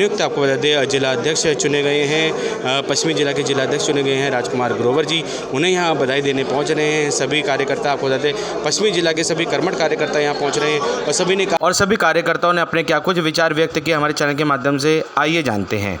नवनियुक्त आपको बता दें जिला अध्यक्ष चुने गए हैं, पश्चिमी जिला के जिला अध्यक्ष चुने गए हैं राजकुमार ग्रोवर जी। उन्हें यहाँ बधाई देने पहुँच रहे हैं सभी कार्यकर्ता। आपको बता दें पश्चिमी जिला के सभी कर्मठ कार्यकर्ता यहाँ पहुँच रहे हैं और सभी कार्यकर्ताओं ने अपने क्या कुछ विचार व्यक्त किए हमारे चैनल के माध्यम से, आइए जानते हैं।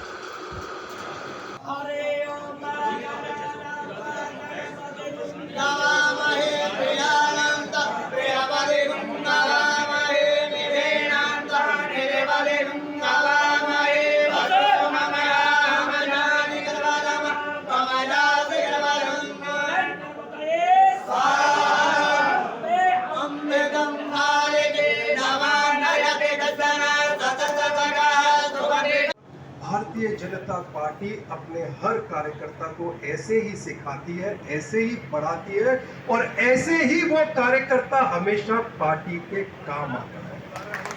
भारतीय जनता पार्टी अपने हर कार्यकर्ता को ऐसे ही सिखाती है, ऐसे ही बढ़ाती है और ऐसे ही वो कार्यकर्ता हमेशा पार्टी के काम आता है।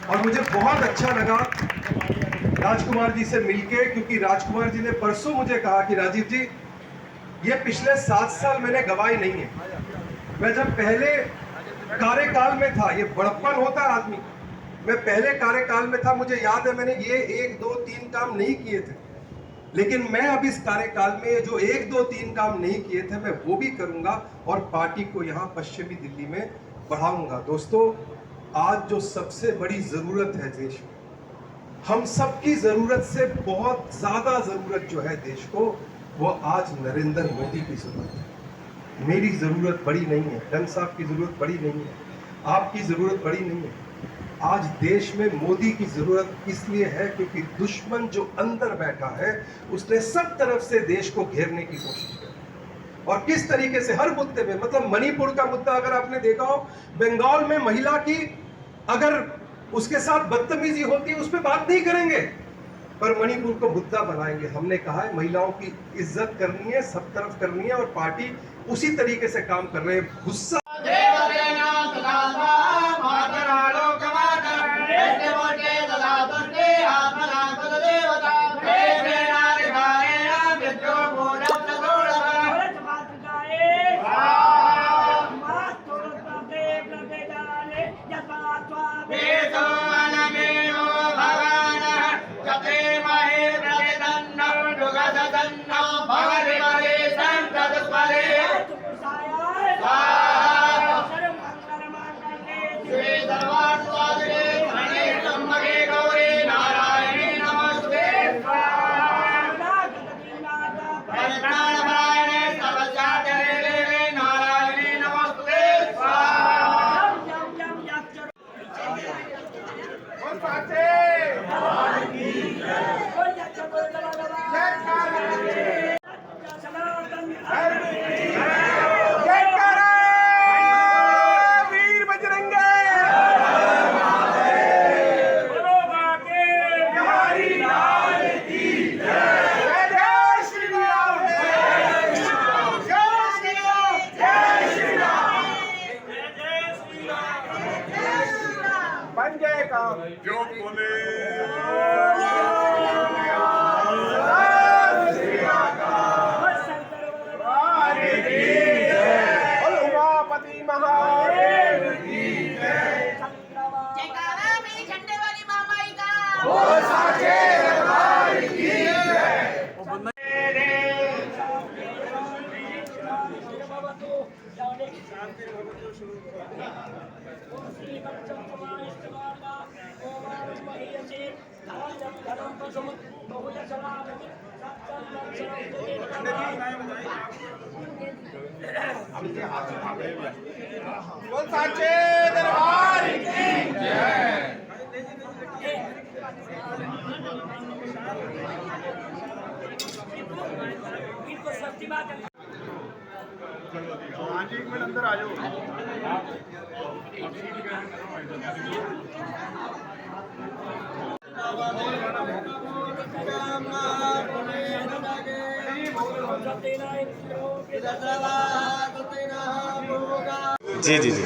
और मुझे बहुत अच्छा लगा राजकुमार जी से मिलके, क्योंकि राजकुमार जी ने परसों मुझे कहा कि राजीव जी ये पिछले 7 साल मैंने गवाए नहीं है। मैं जब पहले कार्यकाल में था, ये बड़प्पन होता है आदमी, मैं पहले कार्यकाल में था, मुझे याद है मैंने ये 1 2 3 काम नहीं किए थे, लेकिन मैं अब इस कार्यकाल में जो 1 2 3 काम नहीं किए थे मैं वो भी करूंगा और पार्टी को यहाँ पश्चिमी दिल्ली में बढ़ाऊंगा। दोस्तों, आज जो सबसे बड़ी जरूरत है देश में, हम सबकी जरूरत से बहुत ज्यादा जरूरत जो है देश को, वो आज नरेंद्र मोदी की जरूरत है। मेरी जरूरत बड़ी नहीं है, धन साहब की जरूरत बड़ी नहीं है, आपकी जरूरत बड़ी नहीं है। आज देश में मोदी की जरूरत इसलिए है क्योंकि दुश्मन जो अंदर बैठा है उसने सब तरफ से देश को घेरने की कोशिश की। और किस तरीके से हर मुद्दे में, मतलब मणिपुर का मुद्दा अगर आपने देखा हो, बंगाल में महिला की अगर उसके साथ बदतमीजी होती है उस पर बात नहीं करेंगे, पर मणिपुर को मुद्दा बनाएंगे। हमने कहा है महिलाओं की इज्जत करनी है, सब तरफ करनी है और पार्टी उसी तरीके से काम कर रहे हैं। गुस्सा जो बोले उमापति महादेव की जय। जयकारा मेरी झंडे वाली मामाई का, वो साचे दरबार की जय। बोल साचे दरबार की जय। हाँ जी, एक मिनट अंदर आ जाओ। जी जी जी।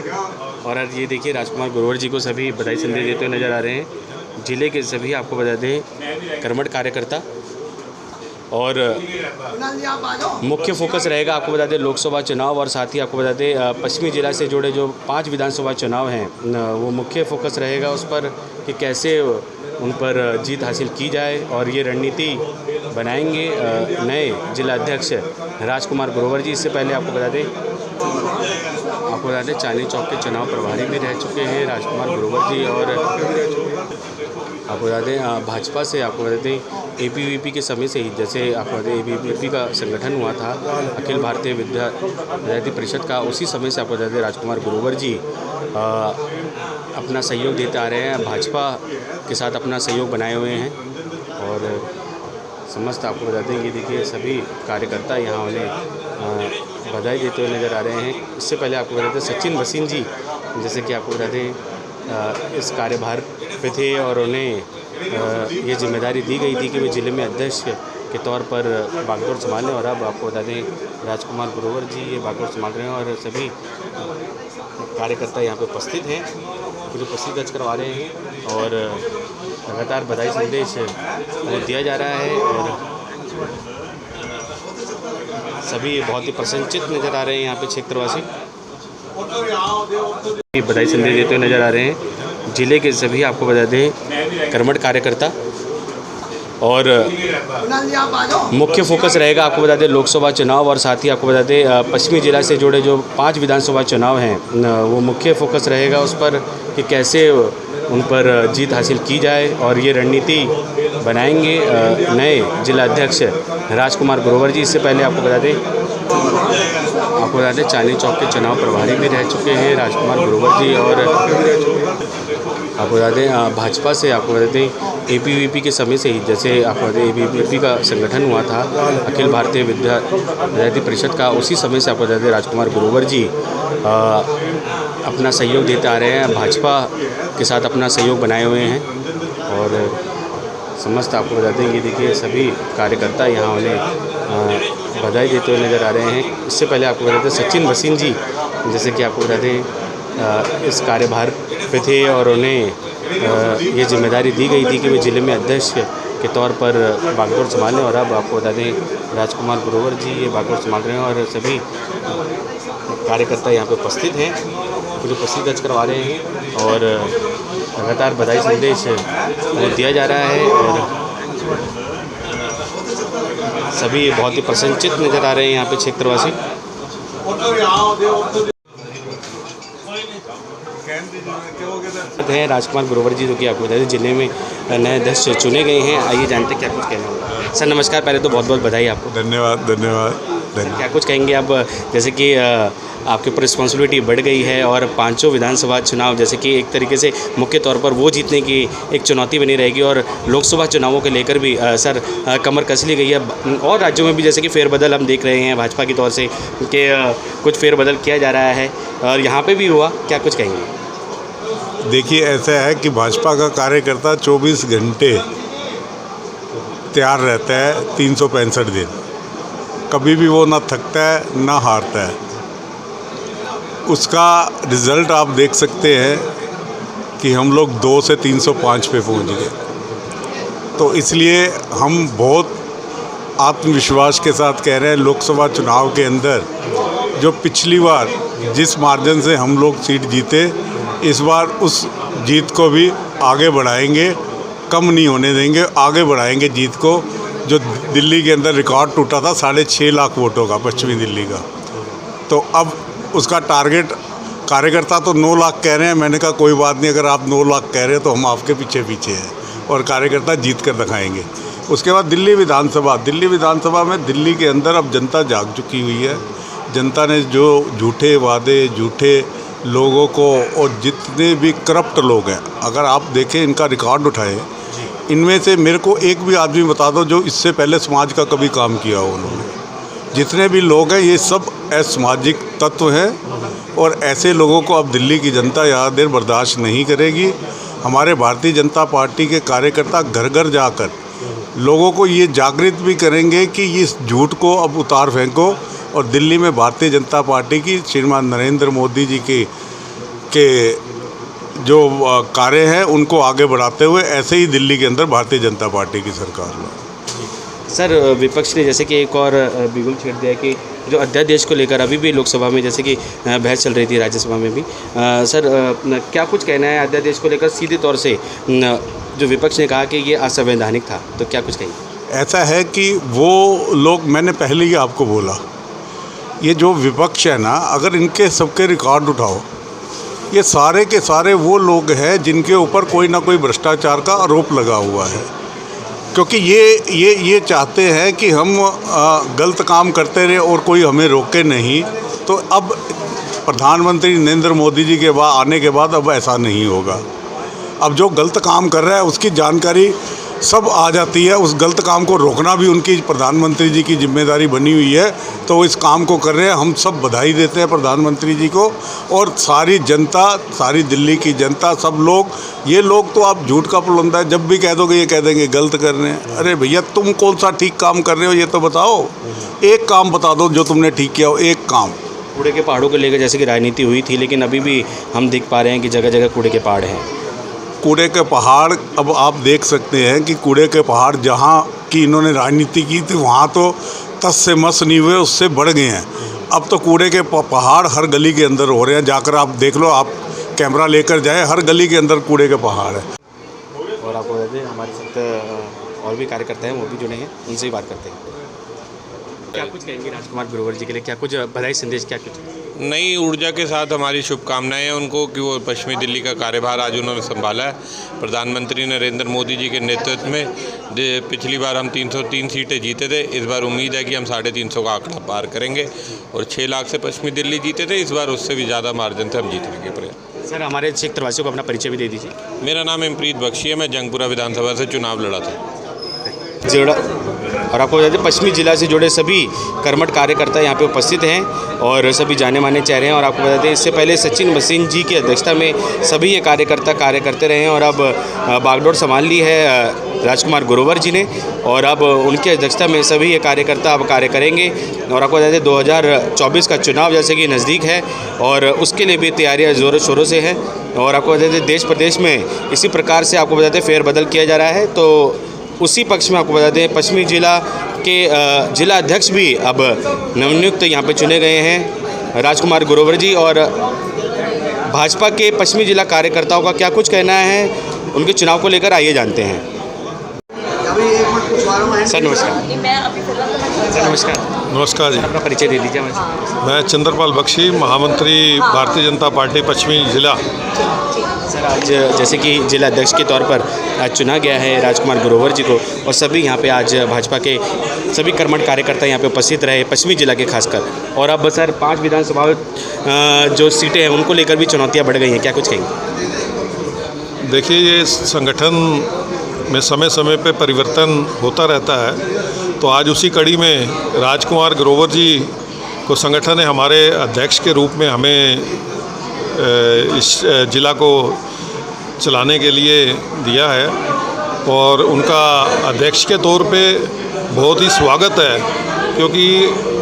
और ये देखिए राजकुमार ग्रोवर जी को सभी बधाई संदेश देते हुए नज़र आ रहे हैं। जिले के सभी आपको बता दें कर्मठ कार्यकर्ता और मुख्य फोकस रहेगा आपको बता दें लोकसभा चुनाव और साथ ही आपको बता दें पश्चिमी जिला से जुड़े जो 5 विधानसभा चुनाव हैं वो मुख्य फोकस रहेगा उस पर कि कैसे उन पर जीत हासिल की जाए और ये रणनीति बनाएंगे नए जिला अध्यक्ष राजकुमार ग्रोवर जी। इससे पहले आपको बता दें चांदनी चौक के चुनाव प्रभारी भी रह चुके हैं राजकुमार ग्रोवर जी। और आपको बता दें भाजपा से आपको बता दें ABVP के समय से ही, जैसे आपको बता दें ABVP का संगठन हुआ था अखिल भारतीय विद्यार्थी परिषद का, उसी समय से आपको बता दें राजकुमार ग्रोवर जी अपना सहयोग देते आ रहे हैं, भाजपा के साथ अपना सहयोग बनाए हुए हैं। और समस्त आपको बता दें ये देखिए सभी कार्यकर्ता यहाँ उन्हें बधाई देते हुए नज़र आ रहे हैं। इससे पहले आपको बता दें सचिन वसीम जी, जैसे कि आपको बता दें इस कार्यभार पे थे और उन्हें ये जिम्मेदारी दी गई थी कि वे ज़िले में अध्यक्ष के तौर पर बागडोर संभालें। और अब आपको बता दें राजकुमार ग्रोवर जी ये बागडोर संभाल रहे हैं और सभी कार्यकर्ता यहाँ पे उपस्थित हैं, कुछ उपस्थित दर्ज करवा रहे हैं और लगातार बधाई संदेश दिया जा रहा है। और सभी बहुत ही प्रसन्नचित नज़र आ रहे हैं यहाँ पे क्षेत्रवासी, बधाई संदेश देते हुए नज़र आ रहे हैं जिले के सभी आपको बता दें कर्मठ कार्यकर्ता। और मुख्य फोकस रहेगा आपको बता दें लोकसभा चुनाव और साथ ही आपको बता दें पश्चिमी जिला से जुड़े जो 5 विधानसभा चुनाव हैं वो मुख्य फोकस रहेगा उस पर कि कैसे उन पर जीत हासिल की जाए और ये रणनीति बनाएंगे नए जिला अध्यक्ष राजकुमार ग्रोवर जी। इससे पहले आपको बता दें चांदनी चौक के चुनाव प्रभारी भी रह चुके हैं राजकुमार ग्रोवर जी। और आपको बता दें भाजपा से आपको बता दें ABVP के समय से ही, जैसे आपको बता दें ABVP का संगठन हुआ था अखिल भारतीय विद्यार्थी परिषद का, उसी समय से आपको बता दें राजकुमार ग्रोवर जी अपना सहयोग देते आ रहे हैं, भाजपा के साथ अपना सहयोग बनाए हुए हैं। और समस्त आपको बता दें ये देखिए सभी कार्यकर्ता यहाँ उन्हें बधाई देते हुए नज़र आ रहे हैं। इससे पहले आपको बता दें सचिन वसीम जी, जैसे कि आपको बता दें इस कार्यभार पे थे और उन्हें ये जिम्मेदारी दी गई थी कि वे ज़िले में अध्यक्ष के तौर पर बागडोर संभालें। और अब आपको बता दें राजकुमार ग्रोवर जी ये बागडोर संभाल रहे हैं और सभी कार्यकर्ता यहाँ पे उपस्थित हैं, कुछ उपस्थित दर्ज करवा रहे हैं और लगातार बधाई संदेश दिया जा रहा है। और सभी बहुत ही प्रसन्नचित नज़र आ रहे हैं यहाँ पे क्षेत्रवासी, हैं राजकुमार ग्रोवर जी जो कि आपको बता दें जिले में नए अध्यक्ष चुने गए हैं। आइए जानते हैं क्या कुछ कहना होगा। सर नमस्कार, पहले तो बहुत बहुत बधाई आपको। धन्यवाद। क्या कुछ कहेंगे आप, जैसे कि आपके ऊपर रिस्पॉन्सिबिलिटी बढ़ गई है और 5 विधानसभा चुनाव जैसे कि एक तरीके से मुख्य तौर पर वो जीतने की एक चुनौती बनी रहेगी और लोकसभा चुनावों को लेकर भी सर कमर कस ली गई है और राज्यों में भी जैसे कि फेरबदल हम देख रहे हैं भाजपा की तौर से कि कुछ फेरबदल किया जा रहा है और यहाँ पे भी हुआ, क्या कुछ कहेंगे? देखिए ऐसा है कि भाजपा का कार्यकर्ता 24 घंटे तैयार रहता है, 365 दिन, कभी भी वो ना थकता है ना हारता है। उसका रिज़ल्ट आप देख सकते हैं कि हम लोग 2 से 305 पे पहुंच गए। तो इसलिए हम बहुत आत्मविश्वास के साथ कह रहे हैं लोकसभा चुनाव के अंदर जो पिछली बार जिस मार्जिन से हम लोग सीट जीते, इस बार उस जीत को भी आगे बढ़ाएंगे, कम नहीं होने देंगे, आगे बढ़ाएंगे जीत को। जो दिल्ली के अंदर रिकॉर्ड टूटा था 6.5 लाख वोटों का पश्चिमी दिल्ली का, तो अब उसका टारगेट कार्यकर्ता तो 9 लाख कह रहे हैं। मैंने कहा कोई बात नहीं, अगर आप 9 लाख कह रहे हैं तो हम आपके पीछे हैं और कार्यकर्ता जीत कर दिखाएंगे। उसके बाद दिल्ली विधानसभा में दिल्ली के अंदर अब जनता जाग चुकी हुई है। जनता ने जो झूठे वादे, झूठे लोगों को और जितने भी करप्ट लोग हैं, अगर आप देखें इनका रिकॉर्ड उठाएं, इनमें से मेरे को एक भी आदमी बता दो जो इससे पहले समाज का कभी काम किया हो उन्होंने। जितने भी लोग हैं ये सब असामाजिक तत्व हैं और ऐसे लोगों को अब दिल्ली की जनता ज़्यादा देर बर्दाश्त नहीं करेगी। हमारे भारतीय जनता पार्टी के कार्यकर्ता घर घर जाकर लोगों को ये जागृत भी करेंगे कि इस झूठ को अब उतार फेंको और दिल्ली में भारतीय जनता पार्टी की श्रीमान नरेंद्र मोदी जी के जो कार्य हैं उनको आगे बढ़ाते हुए ऐसे ही दिल्ली के अंदर भारतीय जनता पार्टी की सरकार में। सर विपक्ष ने जैसे कि एक और बिगुल छेड़ दिया कि जो अध्यादेश को लेकर अभी भी लोकसभा में जैसे कि बहस चल रही थी, राज्यसभा में भी सर क्या कुछ कहना है अध्यादेश को लेकर? सीधे तौर से जो विपक्ष ने कहा कि ये असंवैधानिक था, तो क्या कुछ कहेंगे? ऐसा है कि वो लोग, मैंने पहले ही आपको बोला, ये जो विपक्ष है ना, अगर इनके सबके रिकॉर्ड उठाओ, ये सारे के सारे वो लोग हैं जिनके ऊपर कोई ना कोई भ्रष्टाचार का आरोप लगा हुआ है। क्योंकि ये चाहते हैं कि हम गलत काम करते रहे और कोई हमें रोके नहीं। तो अब प्रधानमंत्री नरेंद्र मोदी जी के बाद आने के बाद अब ऐसा नहीं होगा। अब जो गलत काम कर रहा है उसकी जानकारी सब आ जाती है, उस गलत काम को रोकना भी उनकी प्रधानमंत्री जी की जिम्मेदारी बनी हुई है। तो वो इस काम को कर रहे हैं, हम सब बधाई देते हैं प्रधानमंत्री जी को। और सारी जनता, सारी दिल्ली की जनता, सब लोग, ये लोग तो आप झूठ का पुलंदा है, जब भी कह दोगे ये कह देंगे गलत कर रहे हैं। अरे भैया, तुम कौन सा ठीक काम कर रहे हो ये तो बताओ। एक काम बता दो जो तुमने ठीक किया हो, एक काम। कूड़े के पहाड़ों को लेकर जैसे कि राजनीति हुई थी, लेकिन अभी भी हम देख पा रहे हैं कि जगह जगह कूड़े के पहाड़ हैं। कूड़े के पहाड़, अब आप देख सकते हैं कि कूड़े के पहाड़ जहाँ की इन्होंने राजनीति की थी वहाँ तो तस से मस नहीं हुए, उससे बढ़ गए हैं। अब तो कूड़े के पहाड़ हर गली के अंदर हो रहे हैं, जाकर आप देख लो, आप कैमरा लेकर जाए, हर गली के अंदर कूड़े के पहाड़ है। और आपको बता दें हमारे साथ और भी कार्यकर्ता हैं, वो भी जुड़े हैं, उनसे ही बात करते हैं। क्या कुछ कहेंगे राजकुमार ग्रोवर जी के लिए? क्या कुछ बधाई संदेश, क्या कुछ? नई ऊर्जा के साथ हमारी शुभकामनाएं हैं उनको कि वो पश्चिमी दिल्ली का कार्यभार आज उन्होंने संभाला है। प्रधानमंत्री नरेंद्र मोदी जी के नेतृत्व में पिछली बार हम 303 सीटें जीते थे, इस बार उम्मीद है कि हम 350 का आंकड़ा पार करेंगे। और 6 लाख से पश्चिमी दिल्ली जीते थे, इस बार उससे भी ज़्यादा मार्जिन से हम जीतने के प्रयास। सर, हमारे क्षेत्रवासियों को अपना परिचय भी दे दीजिए। मेरा नाम इमप्रीत बख्शी है, मैं जंगपुरा विधानसभा से चुनाव लड़ा था। जोड़ा और आपको बता दें पश्चिमी जिला से जुड़े सभी कर्मठ कार्यकर्ता यहाँ पे उपस्थित हैं और सभी जाने माने चेहरे हैं। और आपको बता दें इससे पहले सचिन मसीन जी की अध्यक्षता में सभी ये कार्यकर्ता कार्य करते रहे हैं और अब बागडोर संभाल ली है राजकुमार ग्रोवर जी ने और अब उनकी अध्यक्षता में सभी ये कार्यकर्ता अब कार्य करेंगे। और आपको बता दें 2024 का चुनाव जैसे कि नज़दीक है और उसके लिए भी तैयारियाँ ज़ोरों शोरों से हैं। और आपको बता दें देश प्रदेश में इसी प्रकार से आपको बताते फेरबदल किया जा रहा है। तो उसी पक्ष में आपको बता दें पश्चिमी जिला के जिला अध्यक्ष भी अब नवनियुक्त यहाँ पे चुने गए हैं राजकुमार ग्रोवर जी। और भाजपा के पश्चिमी जिला कार्यकर्ताओं का क्या कुछ कहना है उनके चुनाव को लेकर, आइए जानते हैं। सर नमस्कार। सर नमस्कार। नमस्कार जी। अपना परिचय दे दीजिए हमें। मैं चंद्रपाल बख्शी, महामंत्री भारतीय जनता पार्टी पश्चिमी जिला। सर, आज जैसे कि जिला अध्यक्ष के तौर पर आज चुना गया है राजकुमार ग्रोवर जी को और सभी यहाँ पे आज भाजपा के सभी कर्मठ कार्यकर्ता यहाँ पे उपस्थित रहे पश्चिमी जिला के खासकर। और अब सर 5 विधानसभा जो सीटें हैं उनको लेकर भी चुनौतियाँ बढ़ गई हैं, क्या कुछ कहेंगे? देखिए, ये संगठन में समय समय पे परिवर्तन होता रहता है, तो आज उसी कड़ी में राजकुमार ग्रोवर जी को संगठन ने हमारे अध्यक्ष के रूप में हमें इस जिला को चलाने के लिए दिया है और उनका अध्यक्ष के तौर पे बहुत ही स्वागत है, क्योंकि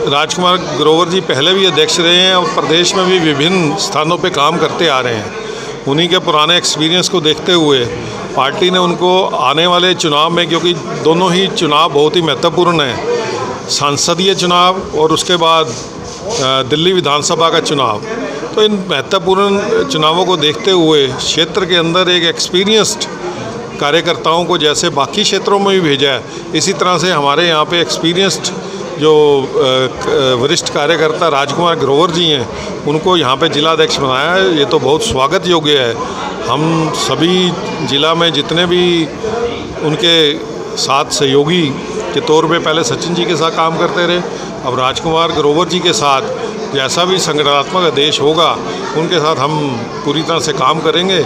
राजकुमार ग्रोवर जी पहले भी अध्यक्ष रहे हैं और प्रदेश में भी विभिन्न स्थानों पे काम करते आ रहे हैं। उन्हीं के पुराने एक्सपीरियंस को देखते हुए पार्टी ने उनको आने वाले चुनाव में, क्योंकि दोनों ही चुनाव बहुत ही महत्वपूर्ण हैं, सांसदीय चुनाव और उसके बाद दिल्ली विधानसभा का चुनाव, तो इन महत्वपूर्ण चुनावों को देखते हुए क्षेत्र के अंदर एक एक्सपीरियंस्ड कार्यकर्ताओं को जैसे बाकी क्षेत्रों में भी भेजा है, इसी तरह से हमारे यहाँ पे एक्सपीरियंस्ड जो वरिष्ठ कार्यकर्ता राजकुमार ग्रोवर जी हैं उनको यहाँ पे जिला अध्यक्ष बनाया है। ये तो बहुत स्वागत योग्य है। हम सभी जिला में जितने भी उनके साथ सहयोगी के तौर पे पहले सचिन जी के साथ काम करते रहे, अब राजकुमार ग्रोवर जी के साथ जैसा भी संगठनात्मक आदेश होगा उनके साथ हम पूरी तरह से काम करेंगे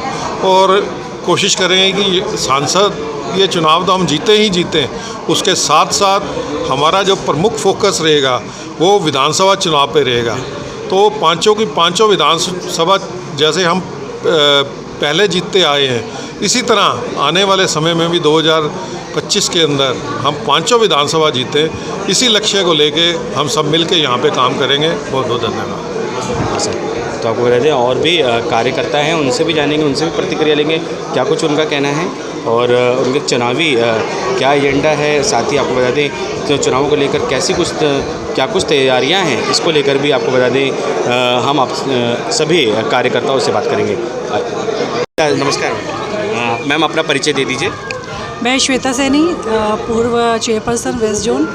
और कोशिश करेंगे कि सांसद ये चुनाव तो हम जीते ही जीते, उसके साथ साथ हमारा जो प्रमुख फोकस रहेगा वो विधानसभा चुनाव पे रहेगा। तो पांचों की पांचों विधानसभा जैसे हम पहले जीतते आए हैं, इसी तरह आने वाले समय में भी 2025 के अंदर हम पांचों विधानसभा जीते, इसी लक्ष्य को लेके हम सब मिलके यहाँ पे काम करेंगे। बहुत बहुत धन्यवाद। सर, तो आपको बता दें और भी कार्यकर्ता हैं, उनसे भी जानेंगे, उनसे भी प्रतिक्रिया लेंगे क्या कुछ उनका कहना है और उनके चुनावी क्या एजेंडा है। साथ ही आपको बता दें तो चुनावों को लेकर क्या कुछ तैयारियां हैं, इसको लेकर भी आपको बता दें हम आप सभी कार्यकर्ताओं से बात करेंगे। नमस्कार, मैम अपना परिचय दे दीजिए। मैं श्वेता सैनी, पूर्व चेयरपर्सन वेस्ट जोन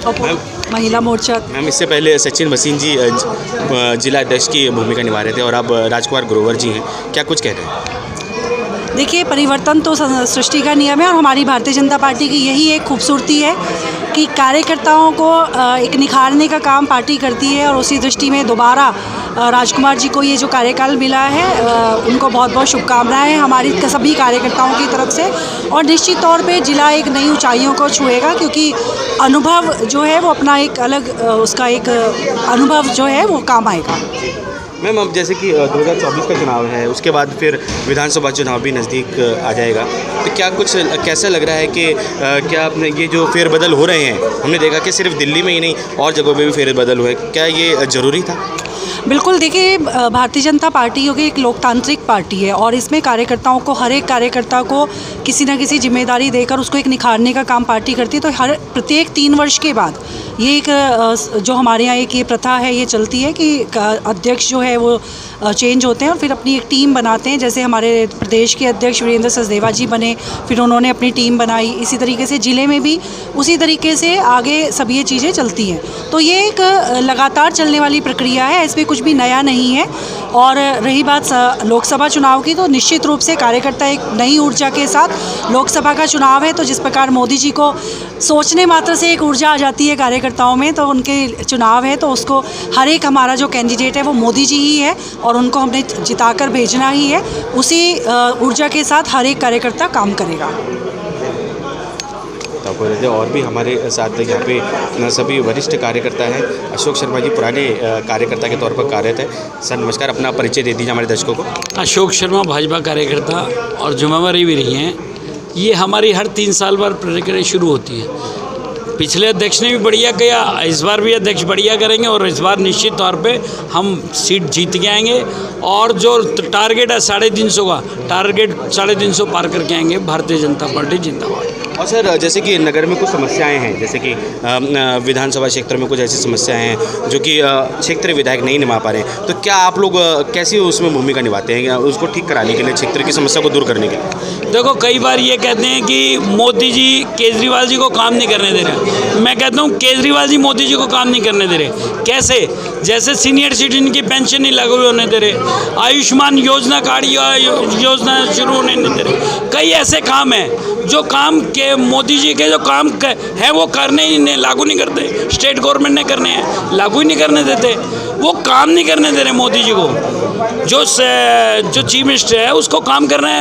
और महिला मोर्चा। मैम इससे पहले सचिन भसीन जी जिला अध्यक्ष की भूमिका निभा रहे थे और अब राजकुमार ग्रोवर जी हैं, क्या कुछ कह रहे हैं? देखिए, परिवर्तन तो सृष्टि का नियम है और हमारी भारतीय जनता पार्टी की यही एक खूबसूरती है कि कार्यकर्ताओं को एक निखारने का काम पार्टी करती है। और उसी दृष्टि में दोबारा राजकुमार जी को ये जो कार्यकाल मिला है, उनको बहुत बहुत शुभकामनाएं हमारी सभी कार्यकर्ताओं की तरफ से। और निश्चित तौर पे जिला एक नई ऊंचाइयों को छुएगा, क्योंकि अनुभव जो है वो अपना एक अलग उसका एक अनुभव जो है वो काम आएगा। मैम अब जैसे कि 2024 का चुनाव है, उसके बाद फिर विधानसभा चुनाव भी नज़दीक आ जाएगा, तो क्या कुछ कैसा लग रहा है कि क्या आपने ये जो फेरबदल हो रहे हैं, हमने देखा कि सिर्फ दिल्ली में ही नहीं और जगहों पे भी फेरबदल हुए, क्या ये ज़रूरी था? बिल्कुल, देखिए, भारतीय जनता पार्टी होगी एक लोकतांत्रिक पार्टी है और इसमें कार्यकर्ताओं को, हर एक कार्यकर्ता को किसी न किसी जिम्मेदारी देकर उसको एक निखारने का काम पार्टी करती है। तो हर प्रत्येक 3 वर्ष के बाद ये एक जो हमारे यहाँ एक ये प्रथा है, ये चलती है कि अध्यक्ष जो है वो चेंज होते हैं और फिर अपनी एक टीम बनाते हैं। जैसे हमारे प्रदेश के अध्यक्ष वीरेंद्र सचदेवा जी बने, फिर उन्होंने अपनी टीम बनाई। इसी तरीके से ज़िले में भी उसी तरीके से आगे सब ये चीज़ें चलती हैं। तो ये एक लगातार चलने वाली प्रक्रिया है, इसमें कुछ भी नया नहीं है। और रही बात लोकसभा चुनाव की, तो निश्चित रूप से कार्यकर्ता एक नई ऊर्जा के साथ, लोकसभा का चुनाव है तो जिस प्रकार मोदी जी को सोचने मात्र से एक ऊर्जा आ जाती है कार्यकर्ताओं में, तो उनके चुनाव है तो उसको हर एक हमारा जो कैंडिडेट है वो मोदी जी ही है और उनको हमने जिताकर भेजना ही है। उसी ऊर्जा के साथ हर एक कार्यकर्ता काम करेगा। और भी हमारे साथ यहाँ पे सभी वरिष्ठ कार्यकर्ता हैं। अशोक शर्मा जी पुराने कार्यकर्ता के तौर पर कार्यरत है। सर नमस्कार, अपना परिचय दे दीजिए हमारे दर्शकों को। अशोक शर्मा भाजपा कार्यकर्ता और जिम्मेवारी भी रही हैं। ये हमारी हर 3 साल बाद प्रक्रिया शुरू होती है। पिछले अध्यक्ष ने भी बढ़िया किया, इस बार भी अध्यक्ष बढ़िया करेंगे और इस बार निश्चित तौर पे हम सीट जीत के आएंगे। और जो टारगेट है 350 का टारगेट 350 पार करके आएंगे। भारतीय जनता पार्टी जिंदाबाद। और सर जैसे कि नगर में कुछ समस्याएं हैं, जैसे कि विधानसभा क्षेत्र में कुछ ऐसी समस्याएं हैं जो कि क्षेत्रीय विधायक नहीं निभा पा रहे हैं, तो क्या आप लोग कैसी उसमें भूमिका निभाते हैं उसको ठीक कराने के लिए, क्षेत्र की समस्या को दूर करने के लिए? देखो, कई बार ये कहते हैं कि मोदी जी केजरीवाल जी को काम नहीं करने दे रहे। मैं कहता हूँ केजरीवाल जी मोदी जी को काम नहीं करने दे रहे। कैसे? जैसे सीनियर सिटीजन की पेंशन नहीं लागू होने दे रहे, आयुष्मान योजना कार्ड योजना शुरू होने नहीं दे रहे। कई ऐसे काम हैं जो काम के मोदी जी के जो काम है वो करने ही नहीं, लागू नहीं करते। स्टेट गवर्नमेंट ने करने हैं, लागू ही नहीं करने देते। वो काम नहीं करने दे रहे मोदी जी को। जो चीफ मिनिस्टर है उसको काम करने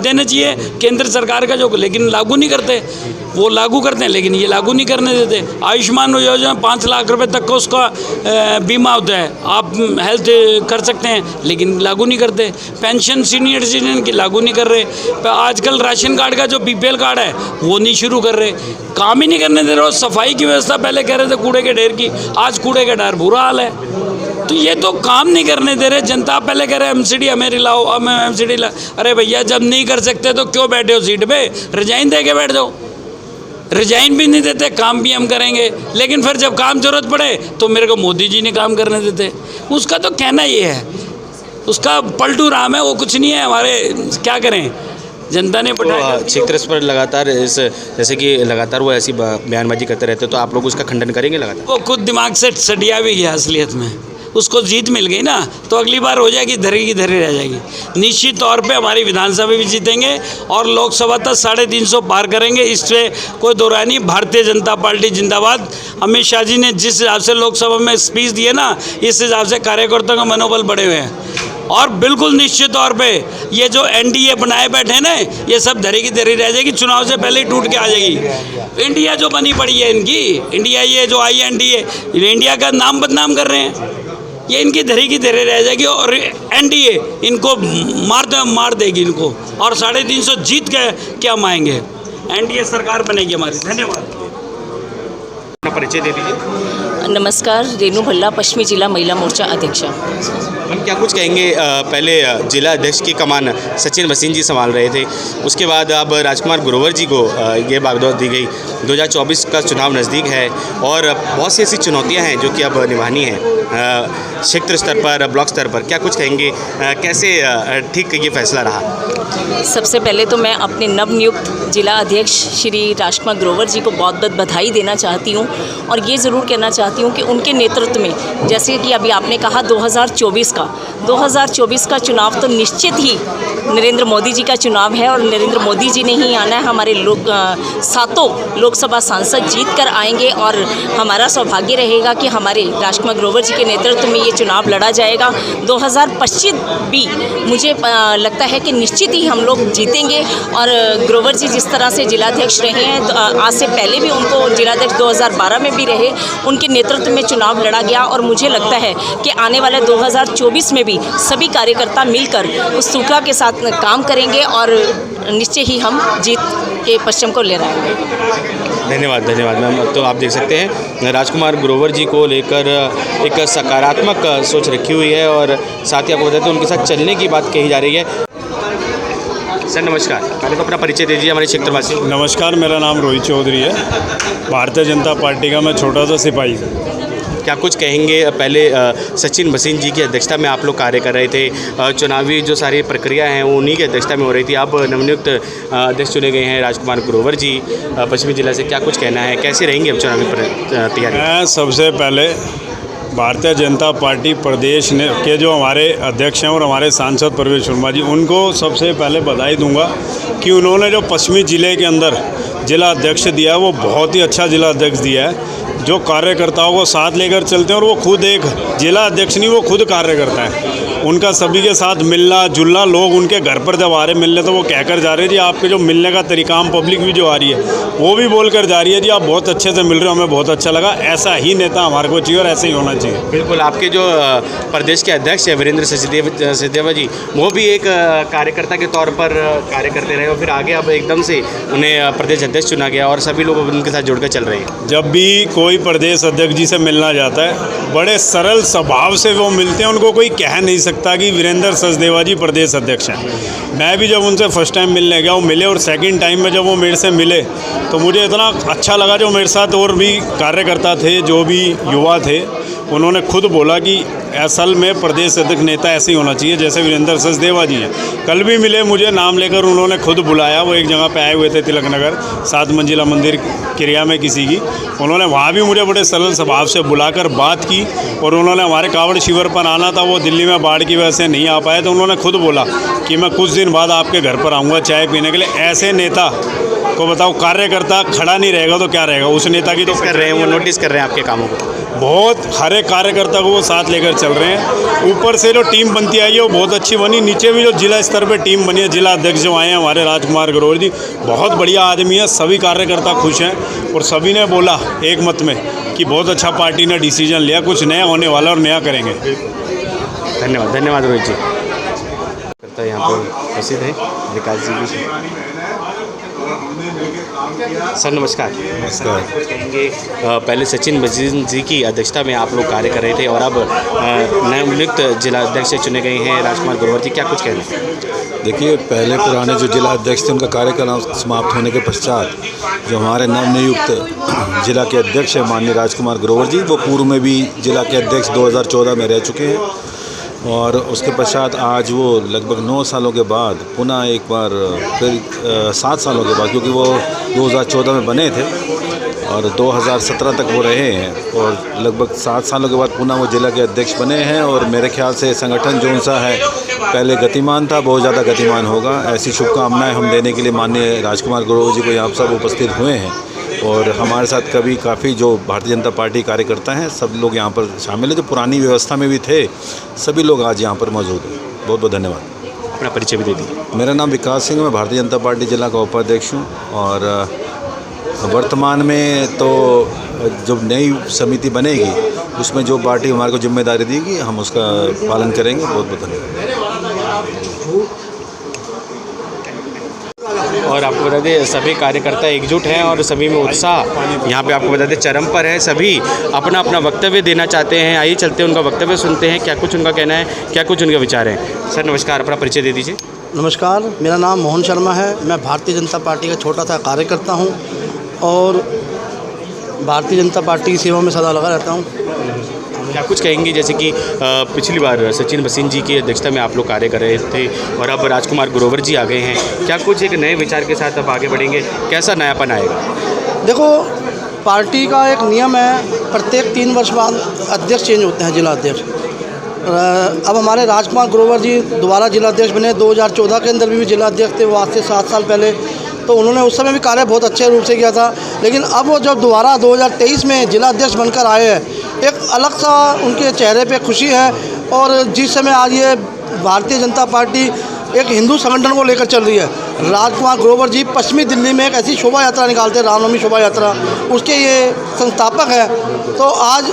देना चाहिए केंद्र सरकार का, जो लेकिन लागू नहीं करते। वो लागू करते हैं लेकिन ये लागू नहीं करने देते। आयुष्मान योजना 5 लाख रुपए तक का उसका बीमा होता है, आप हेल्थ कर सकते हैं, लेकिन लागू नहीं करते। पेंशन सीनियर सिटीजन की लागू नहीं कर रहे। आजकल राशन कार्ड का जो बीपीएल कार्ड है वो नहीं शुरू कर रहे, काम ही नहीं करने दे रहे। सफाई की व्यवस्था पहले कह रहे थे कूड़े के ढेर की, आज कूड़े का ढेर बुरा हाल है। तो ये तो काम नहीं करने दे रहे। जनता पहले कह रहे एमसीडी हमें लाओ, हमें एमसीडी ला। अरे भैया, जब नहीं कर सकते तो क्यों बैठे हो सीट पे? रिजाइन दे के बैठ जाओ। रिजाइन भी नहीं देते, काम भी हम करेंगे, लेकिन फिर जब काम जरूरत पड़े तो मेरे को मोदी जी नहीं काम करने देते। उसका तो कहना ये है, उसका पलटू राम है, वो कुछ नहीं है। हमारे क्या करें, जनता ने पढ़ा। क्षेत्र पर लगातार जैसे कि लगातार वो ऐसी बयानबाजी करते रहते, तो आप लोग उसका खंडन करेंगे लगातार? वो खुद दिमाग से सटिया भी गया असलियत में। उसको जीत मिल गई ना, तो अगली बार हो जाएगी, धरी की धरी रह जाएगी। निश्चित तौर पे हमारी विधानसभा भी जीतेंगे और लोकसभा तक 350 पार करेंगे, इससे कोई दो राय नहीं। भारतीय जनता पार्टी जिंदाबाद। अमित शाह जी ने जिस हिसाब से लोकसभा में स्पीच दिए ना, इस हिसाब से कार्यकर्ताओं का मनोबल बढ़े हुए हैं। और बिल्कुल निश्चित तौर पे ये जो एनडीए बनाए बैठे हैं ना, ये सब धरी की धरी रह जाएगी, चुनाव से पहले ही टूट के आ जाएगी। इंडिया जो बनी पड़ी है इनकी, इंडिया ये जो आई एनडीए, इंडिया का नाम बदनाम कर रहे हैं, ये इनकी धरी की धरी रह जाएगी और एनडीए इनको मार देगी इनको, और 350 जीत के क्या माएंगे। एनडीए सरकार बनेगी हमारी। धन्यवाद। परिचय दे दीजिए। नमस्कार, रेनू भल्ला, पश्चिमी जिला महिला मोर्चा अध्यक्षा। हम क्या कुछ कहेंगे, पहले जिला अध्यक्ष की कमान सचिन भसीन जी संभाल रहे थे, उसके बाद अब राजकुमार ग्रोवर जी को ये बागडोर दी गई। 2024 का चुनाव नज़दीक है और बहुत सी ऐसी चुनौतियां हैं जो कि अब निभानी है क्षेत्र स्तर पर, ब्लॉक स्तर पर। क्या कुछ कहेंगे, कैसे ठीक ये फैसला रहा? सबसे पहले तो मैं अपने नवनियुक्त जिला अध्यक्ष श्री राजकुमार ग्रोवर जी को बहुत बहुत बधाई देना चाहती हूँ और ये ज़रूर कहना चाहती हूँ कि उनके नेतृत्व में, जैसे कि अभी आपने कहा 2024 का चुनाव तो निश्चित ही नरेंद्र मोदी जी का चुनाव है और नरेंद्र मोदी जी ने ही आना है। हमारे सातों लोकसभा सांसद जीत कर आएंगे और हमारा सौभाग्य रहेगा कि हमारे राजकुमार ग्रोवर जी के नेतृत्व में ये चुनाव लड़ा जाएगा। 2025 भी मुझे लगता है कि निश्चित ही हम लोग जीतेंगे और ग्रोवर जी जिस तरह से जिलाध्यक्ष रहे हैं, तो आज से पहले भी उनको जिलाध्यक्ष 2012 में भी रहे, उनके नेतृत्व में चुनाव लड़ा गया और मुझे लगता है कि आने वाले 2024 में भी सभी कार्यकर्ता मिलकर उस सूत्रा के साथ काम करेंगे और निश्चय ही हम जीत के पश्चिम को ले रहेंगे। धन्यवाद मैम। तो आप देख सकते हैं राजकुमार ग्रोवर जी को लेकर एक सकारात्मक सोच रखी हुई है और साथ ही आपको बताते हैं उनके साथ चलने की बात कही जा रही है। सर नमस्कार, पहले तो अपना परिचय दीजिए हमारे क्षेत्रवासी। नमस्कार, मेरा नाम रोहित चौधरी है, भारतीय जनता पार्टी का मैं छोटा सा सिपाही हूँ। क्या कुछ कहेंगे, पहले सचिन भसीन जी की अध्यक्षता में आप लोग कार्य कर रहे थे, चुनावी जो सारी प्रक्रिया हैं वो उन्हीं की अध्यक्षता में हो रही थी, अब नवनियुक्त अध्यक्ष चुने गए हैं राजकुमार ग्रोवर जी पश्चिमी जिला से, क्या कुछ कहना है, कैसे रहेंगे अब चुनावी तैयारी? मैं सबसे पहले भारतीय जनता पार्टी प्रदेश के जो हमारे अध्यक्ष हैं और हमारे सांसद परवेश वर्मा जी, उनको सबसे पहले बधाई दूंगा कि उन्होंने जो पश्चिमी ज़िले के अंदर जिला अध्यक्ष दिया है वो बहुत ही अच्छा जिला अध्यक्ष दिया है, जो कार्यकर्ताओं को साथ लेकर चलते हैं और वो खुद एक जिला अध्यक्ष नहीं, वो खुद कार्य करता है। उनका सभी के साथ मिलना जुलना, लोग उनके घर पर जब आ रहे मिलने तो वो कहकर जा रहे हैं जी आपके जो मिलने का तरीका, हम पब्लिक भी जो आ रही है वो भी बोल कर जा रही है जी आप बहुत अच्छे से मिल रहे हो, हमें बहुत अच्छा लगा। ऐसा ही नेता हमारे को चाहिए और ऐसे ही होना चाहिए। बिल्कुल, आपके जो प्रदेश के अध्यक्ष हैं वीरेंद्र सचदेवा जी, वो भी एक कार्यकर्ता के तौर पर कार्य करते रहे और फिर आगे अब एकदम से उन्हें प्रदेश अध्यक्ष चुना गया और सभी लोग उनके साथ जुड़कर चल रहे हैं। जब भी कोई प्रदेश अध्यक्ष जी से मिलना जाता है, बड़े सरल स्वभाव से वो मिलते हैं, उनको कोई कह नहीं सकता कि वीरेंद्र सचदेवा जी प्रदेश अध्यक्ष हैं। मैं भी जब उनसे फर्स्ट टाइम मिलने गया वो मिले और सेकंड टाइम में जब वो मेरे से मिले तो मुझे इतना अच्छा लगा। जो मेरे साथ और भी कार्यकर्ता थे, जो भी युवा थे, उन्होंने खुद बोला कि असल में प्रदेश अध्यक्ष नेता ऐसे ही होना चाहिए जैसे वीरेंद्र सचदेवा जी हैं। कल भी मिले, मुझे नाम लेकर उन्होंने खुद बुलाया, वो एक जगह पे आए हुए थे तिलक नगर 7 मंजिला मंदिर क्रिया में किसी की, उन्होंने वहाँ भी मुझे बड़े सरल स्वभाव से बुलाकर बात की और उन्होंने हमारे कावड़ शिविर पर आना था, वो दिल्ली में बाढ़ की वजह से नहीं आ पाए, तो उन्होंने खुद बोला कि मैं कुछ दिन बाद आपके घर पर आऊँगा चाय पीने के लिए। ऐसे नेता को बताओ, कार्यकर्ता खड़ा नहीं रहेगा तो क्या रहेगा, उस नेता की तो कर रहे हैं, वो नोटिस कर रहे हैं आपके कामों को, बहुत हर एक कार्यकर्ता को वो साथ लेकर चल रहे हैं। ऊपर से जो टीम बनती आई है वो बहुत अच्छी बनी, नीचे भी जो जिला स्तर पे टीम बनी है, जिला अध्यक्ष जो आए हैं हमारे राजकुमार ग्रोवर जी, बहुत बढ़िया आदमी है, सभी कार्यकर्ता खुश हैं और सभी ने बोला एक मत में कि बहुत अच्छा पार्टी ने डिसीजन लिया, कुछ नया होने वाला और नया करेंगे। धन्यवाद रोहित जी। करता यहाँ पर प्रसिद्ध है विकास जी भी। सर नमस्कार। नमस्कार। कहेंगे, पहले सचिन भसीन जी की अध्यक्षता में आप लोग कार्य कर रहे थे और अब नवनियुक्त जिला अध्यक्ष चुने गए हैं राजकुमार ग्रोवर जी, क्या कुछ कहना है? देखिए, पहले पुराने जो जिला अध्यक्ष थे उनका कार्यकाल समाप्त होने के पश्चात जो हमारे नवनियुक्त जिला के अध्यक्ष हैं माननीय राजकुमार ग्रोवर जी, वो पूर्व में भी जिला के अध्यक्ष 2014 में रह चुके हैं और उसके पश्चात आज वो लगभग 9 सालों के बाद पुनः एक बार फिर 7 सालों के बाद, क्योंकि वो 2014 में बने थे और 2017 तक वो रहे हैं और लगभग 7 सालों के बाद पुनः वो जिला के अध्यक्ष बने हैं और मेरे ख्याल से संगठन जो सा है पहले गतिमान था, बहुत ज़्यादा गतिमान होगा। ऐसी शुभकामनाएं हम देने के लिए माननीय राजकुमार ग्रोवर जी को यहाँ सब उपस्थित हुए हैं और हमारे साथ कभी काफ़ी जो भारतीय जनता पार्टी कार्यकर्ता हैं सब लोग यहाँ पर शामिल हैं, जो पुरानी व्यवस्था में भी थे, सभी लोग आज यहाँ पर मौजूद हैं। बहुत बहुत धन्यवाद। अपना परिचय भी दे दीजिए। मेरा नाम विकास सिंह, मैं भारतीय जनता पार्टी जिला का उपाध्यक्ष हूँ और वर्तमान में तो जब नई समिति बनेगी उसमें जो पार्टी हमारे को जिम्मेदारी देगी हम उसका पालन करेंगे। बहुत बहुत धन्यवाद। और आपको बता दें सभी कार्यकर्ता एकजुट हैं और सभी में उत्साह यहाँ पे आपको बता दें चरम पर है। सभी अपना अपना वक्तव्य देना चाहते हैं। आइए चलते हैं, उनका वक्तव्य सुनते हैं, क्या कुछ उनका कहना है, क्या कुछ उनके विचार हैं। सर नमस्कार, अपना परिचय दे दीजिए। नमस्कार, मेरा नाम मोहन शर्मा है। मैं भारतीय जनता पार्टी का छोटा सा कार्यकर्ता हूँ और भारतीय जनता पार्टी की सेवा में सदा लगा रहता हूँ। क्या कुछ कहेंगी, जैसे कि पिछली बार सचिन भसीन जी की अध्यक्षता में आप लोग कार्य कर रहे थे और अब राजकुमार ग्रोवर जी आ गए हैं, क्या कुछ एक नए विचार के साथ अब आगे बढ़ेंगे, कैसा नयापन आएगा? देखो, पार्टी का एक नियम है, प्रत्येक 3 वर्ष बाद अध्यक्ष चेंज होते हैं, जिला अध्यक्ष। अब हमारे राजकुमार ग्रोवर जी दोबारा जिला अध्यक्ष बने। 2014 के अंदर भी जिला अध्यक्ष थे, वो आज से 7 साल पहले, तो उन्होंने उस समय भी कार्य बहुत अच्छे रूप से किया था। लेकिन अब वो जब दोबारा 2023 में जिला अध्यक्ष बनकर आए हैं, एक अलग सा उनके चेहरे पे खुशी है। और जिस समय आज ये भारतीय जनता पार्टी एक हिंदू संगठन को लेकर चल रही है, राजकुमार ग्रोवर जी पश्चिमी दिल्ली में एक ऐसी शोभा यात्रा निकालते हैं, रामनवमी शोभा यात्रा, उसके ये संस्थापक है। तो आज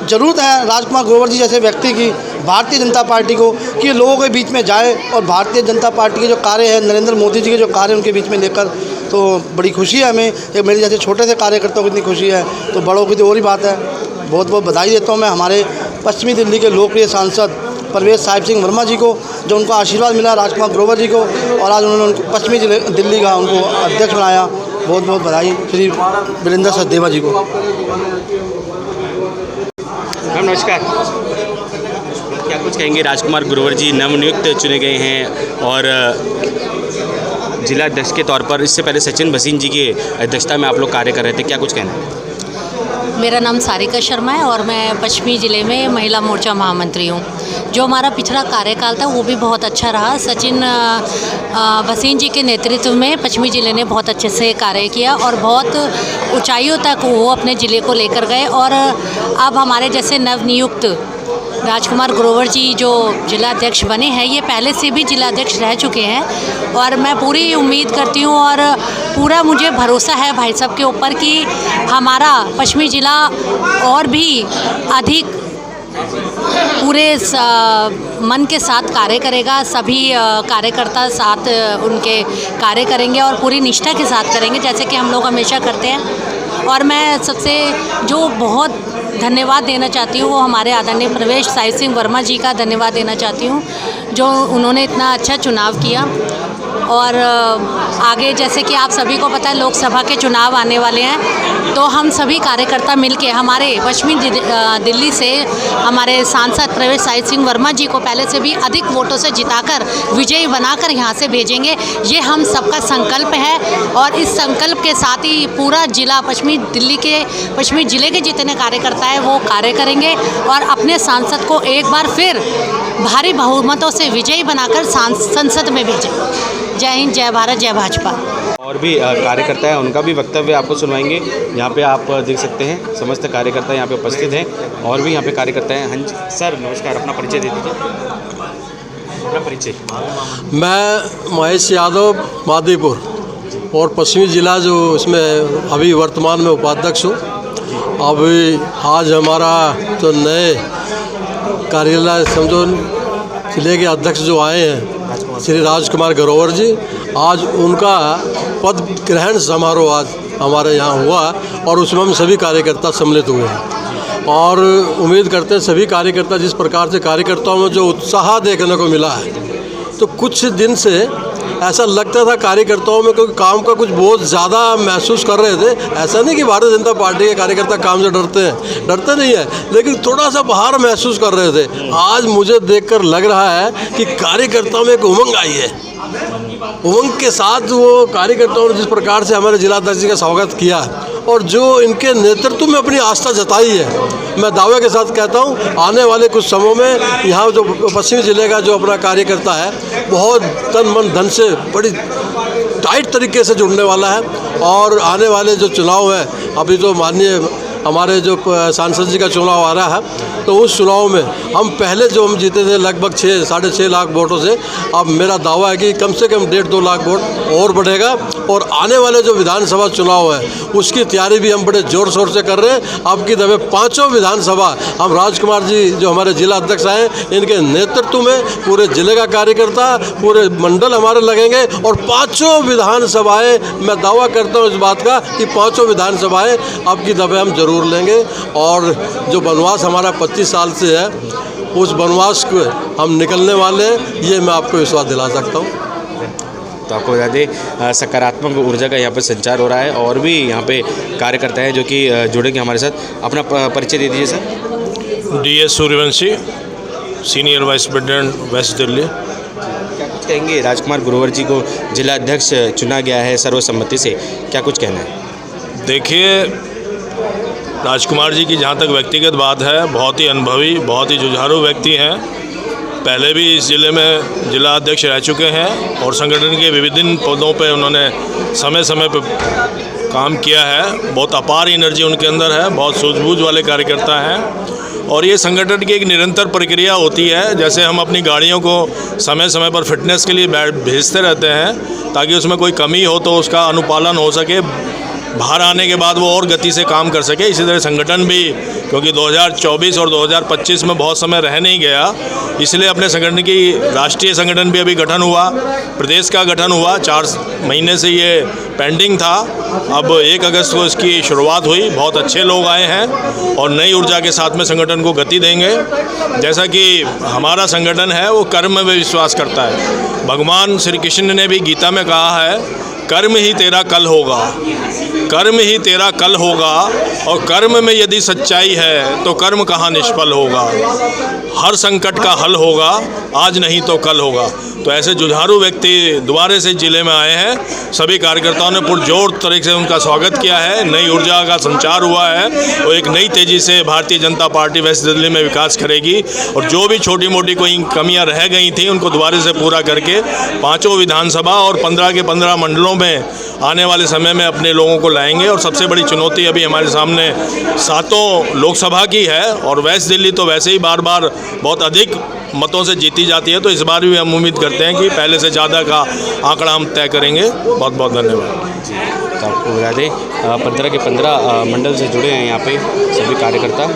ज़रूरत है राजकुमार ग्रोवर जी जैसे व्यक्ति की, भारतीय जनता पार्टी को, कि लोगों के बीच में जाए और भारतीय जनता पार्टी के जो कार्य है, नरेंद्र मोदी जी के जो कार्य उनके बीच में लेकर, तो बड़ी खुशी है हमें। एक मेरे जैसे छोटे से कार्यकर्ताओं को इतनी खुशी है तो बड़ों की तो और ही बात है। बहुत बहुत बधाई देता हूँ मैं हमारे पश्चिमी दिल्ली के लोकप्रिय सांसद परवेश साहिब सिंह वर्मा जी को, जो उनको आशीर्वाद मिला राजकुमार ग्रोवर जी को, और आज उन्होंने उनको पश्चिमी दिल्ली का उनको अध्यक्ष बनाया। बहुत बहुत बधाई श्री वीरेंद्र सचदेवा जी को। मैम नमस्कार, क्या कुछ कहेंगे? राजकुमार ग्रोवर जी नवनियुक्त चुने गए हैं और जिला अध्यक्ष के तौर पर, इससे पहले सचिन भसीन जी की अध्यक्षता में आप लोग कार्य कर रहे थे, क्या कुछ कहना है? मेरा नाम सारिका शर्मा है और मैं पश्चिमी ज़िले में महिला मोर्चा महामंत्री हूँ। जो हमारा पिछड़ा कार्यकाल था वो भी बहुत अच्छा रहा। सचिन भसीन जी के नेतृत्व में पश्चिमी ज़िले ने बहुत अच्छे से कार्य किया और बहुत ऊंचाइयों तक वो अपने ज़िले को लेकर गए। और अब हमारे जैसे नवनियुक्त राजकुमार ग्रोवर जी जो जिला अध्यक्ष बने हैं, ये पहले से भी जिला अध्यक्ष रह चुके हैं और मैं पूरी उम्मीद करती हूँ और पूरा मुझे भरोसा है भाई साहब के ऊपर कि हमारा पश्चिमी ज़िला और भी अधिक पूरे मन के साथ कार्य करेगा। सभी कार्यकर्ता साथ उनके कार्य करेंगे और पूरी निष्ठा के साथ करेंगे, जैसे कि हम लोग हमेशा करते हैं। और मैं सबसे जो बहुत धन्यवाद देना चाहती हूँ वो हमारे आदरणीय परवेश साहिब सिंह वर्मा जी का धन्यवाद देना चाहती हूँ, जो उन्होंने इतना अच्छा चुनाव किया। और आगे जैसे कि आप सभी को पता है लोकसभा के चुनाव आने वाले हैं, तो हम सभी कार्यकर्ता मिलके हमारे पश्चिमी दिल्ली से हमारे सांसद परवेश साहिब सिंह वर्मा जी को पहले से भी अधिक वोटों से जिताकर विजयी बनाकर यहाँ से भेजेंगे। ये हम सबका संकल्प है और इस संकल्प के साथ ही पूरा जिला पश्चिमी ज़िले के जितने कार्यकर्ता हैं वो कार्य करेंगे और अपने सांसद को एक बार फिर भारी बहुमतों से विजयी बनाकर संसद में भेजें। जय हिंद, जय भारत, जय भाजपा। और भी कार्यकर्ता हैं, उनका भी वक्तव्य आपको सुनवाएंगे। यहाँ पे आप देख सकते हैं समस्त कार्यकर्ता यहाँ पे उपस्थित हैं और भी यहाँ पे कार्यकर्ता हैं। हाँ जी सर नमस्कार, अपना परिचय दे दीजिए। अपना परिचय। मैं महेश यादव मादीपुर और पश्चिमी ज़िला जो इसमें अभी वर्तमान में उपाध्यक्ष हूँ। अभी आज हमारा जो नए कार्यालय समझो जिले के अध्यक्ष जो आए हैं श्री राजकुमार ग्रोवर जी, आज उनका पद ग्रहण समारोह आज हमारे यहाँ हुआ और उसमें हम सभी कार्यकर्ता सम्मिलित हुए हैं और उम्मीद करते हैं सभी कार्यकर्ता जिस प्रकार से कार्यकर्ताओं में जो उत्साह देखने को मिला है, तो कुछ दिन से ऐसा लगता था कार्यकर्ताओं में कोई काम का कुछ बहुत ज़्यादा महसूस कर रहे थे। ऐसा नहीं कि भारतीय जनता पार्टी के कार्यकर्ता काम से डरते नहीं है, लेकिन थोड़ा सा बाहर महसूस कर रहे थे। आज मुझे देखकर लग रहा है कि कार्यकर्ताओं में एक उमंग आई है। उमंग के साथ वो कार्यकर्ताओं ने जिस प्रकार से हमारे जिलाध्यक्ष का स्वागत किया और जो इनके नेतृत्व में अपनी आस्था जताई है, मैं दावे के साथ कहता हूँ आने वाले कुछ समयों में यहाँ जो पश्चिमी ज़िले का जो अपना कार्यकर्ता है बहुत तन मन धन से बड़ी टाइट तरीके से जुड़ने वाला है। और आने वाले जो चुनाव है, अभी तो माननीय हमारे जो सांसद जी का चुनाव आ रहा है, तो उस चुनाव में हम पहले जो हम जीते थे लगभग 6-6.5 लाख वोटों से, अब मेरा दावा है कि कम से कम 1.5-2 लाख वोट और बढ़ेगा। और आने वाले जो विधानसभा चुनाव है उसकी तैयारी भी हम बड़े ज़ोर शोर से कर रहे हैं। अब की दफे 5 विधानसभा हम राजकुमार जी जो हमारे जिला अध्यक्ष आए इनके नेतृत्व में पूरे जिले का कार्यकर्ता, पूरे मंडल हमारे लगेंगे और 5 विधानसभाएं, मैं दावा करता हूं इस बात का कि 5 विधानसभाएं अब की दफे हम जरूर लेंगे। और जो वनवास हमारा 25 साल से है उस वनवास को हम निकलने वाले हैं, ये मैं आपको विश्वास दिला सकता हूँ। तो आपको बता दें सकारात्मक ऊर्जा का यहाँ पर संचार हो रहा है और भी यहाँ पे कार्यकर्ता हैं जो कि जुड़ेंगे हमारे साथ। अपना परिचय दे दीजिए sir. DS Suryavanshi, senior vice president west Delhi. क्या कुछ कहेंगे, राजकुमार ग्रोवर जी को जिला अध्यक्ष चुना गया है सर्वसम्मति से, क्या कुछ कहना है? देखिए, राजकुमार जी की जहाँ तक व्यक्तिगत बात है, बहुत ही अनुभवी, बहुत ही जुझारू व्यक्ति हैं। पहले भी इस ज़िले में जिला अध्यक्ष रह चुके हैं और संगठन के विभिन्न पदों पे उन्होंने समय समय पर काम किया है। बहुत अपार एनर्जी उनके अंदर है, बहुत सूझबूझ वाले कार्यकर्ता हैं। और ये संगठन की एक निरंतर प्रक्रिया होती है। जैसे हम अपनी गाड़ियों को समय समय पर फिटनेस के लिए भेजते रहते हैं ताकि उसमें कोई कमी हो तो उसका अनुपालन हो सके, बाहर आने के बाद वो और गति से काम कर सके। इसी तरह संगठन भी, क्योंकि 2024 और 2025 में बहुत समय रह नहीं गया, इसलिए अपने संगठन की राष्ट्रीय संगठन भी अभी गठन हुआ, प्रदेश का गठन हुआ। 4 महीने से ये पेंडिंग था, अब 1 अगस्त को इसकी शुरुआत हुई। बहुत अच्छे लोग आए हैं और नई ऊर्जा के साथ में संगठन को गति देंगे। जैसा कि हमारा संगठन है वो कर्म में विश्वास करता है। भगवान श्री कृष्ण ने भी गीता में कहा है, कर्म ही तेरा कल होगा, कर्म ही तेरा कल होगा। और कर्म में यदि सच्चाई है तो कर्म कहाँ निष्फल होगा। हर संकट का हल होगा, आज नहीं तो कल होगा। तो ऐसे जुझारू व्यक्ति दोबारा से जिले में आए हैं। सभी कार्यकर्ताओं ने पुरजोर तरीके से उनका स्वागत किया है। नई ऊर्जा का संचार हुआ है और एक नई तेज़ी से भारतीय जनता पार्टी वेस्ट दिल्ली में विकास करेगी। और जो भी छोटी मोटी कोई कमियां रह गई थी उनको दोबारा से पूरा करके 5 विधानसभा और 15 के 15 मंडलों में आने वाले समय में अपने लोगों को लाएंगे। और सबसे बड़ी चुनौती अभी हमारे सामने 7 लोकसभा की है और वेस्ट दिल्ली तो वैसे ही बार बार बहुत अधिक मतों से जीती जाती है। तो इस बार भी हम उम्मीद करते हैं कि पहले से ज़्यादा का आंकड़ा हम तय करेंगे। बहुत बहुत धन्यवाद। तो आपको बता दें 15 के 15 मंडल से जुड़े हैं यहाँ पे सभी कार्यकर्ता।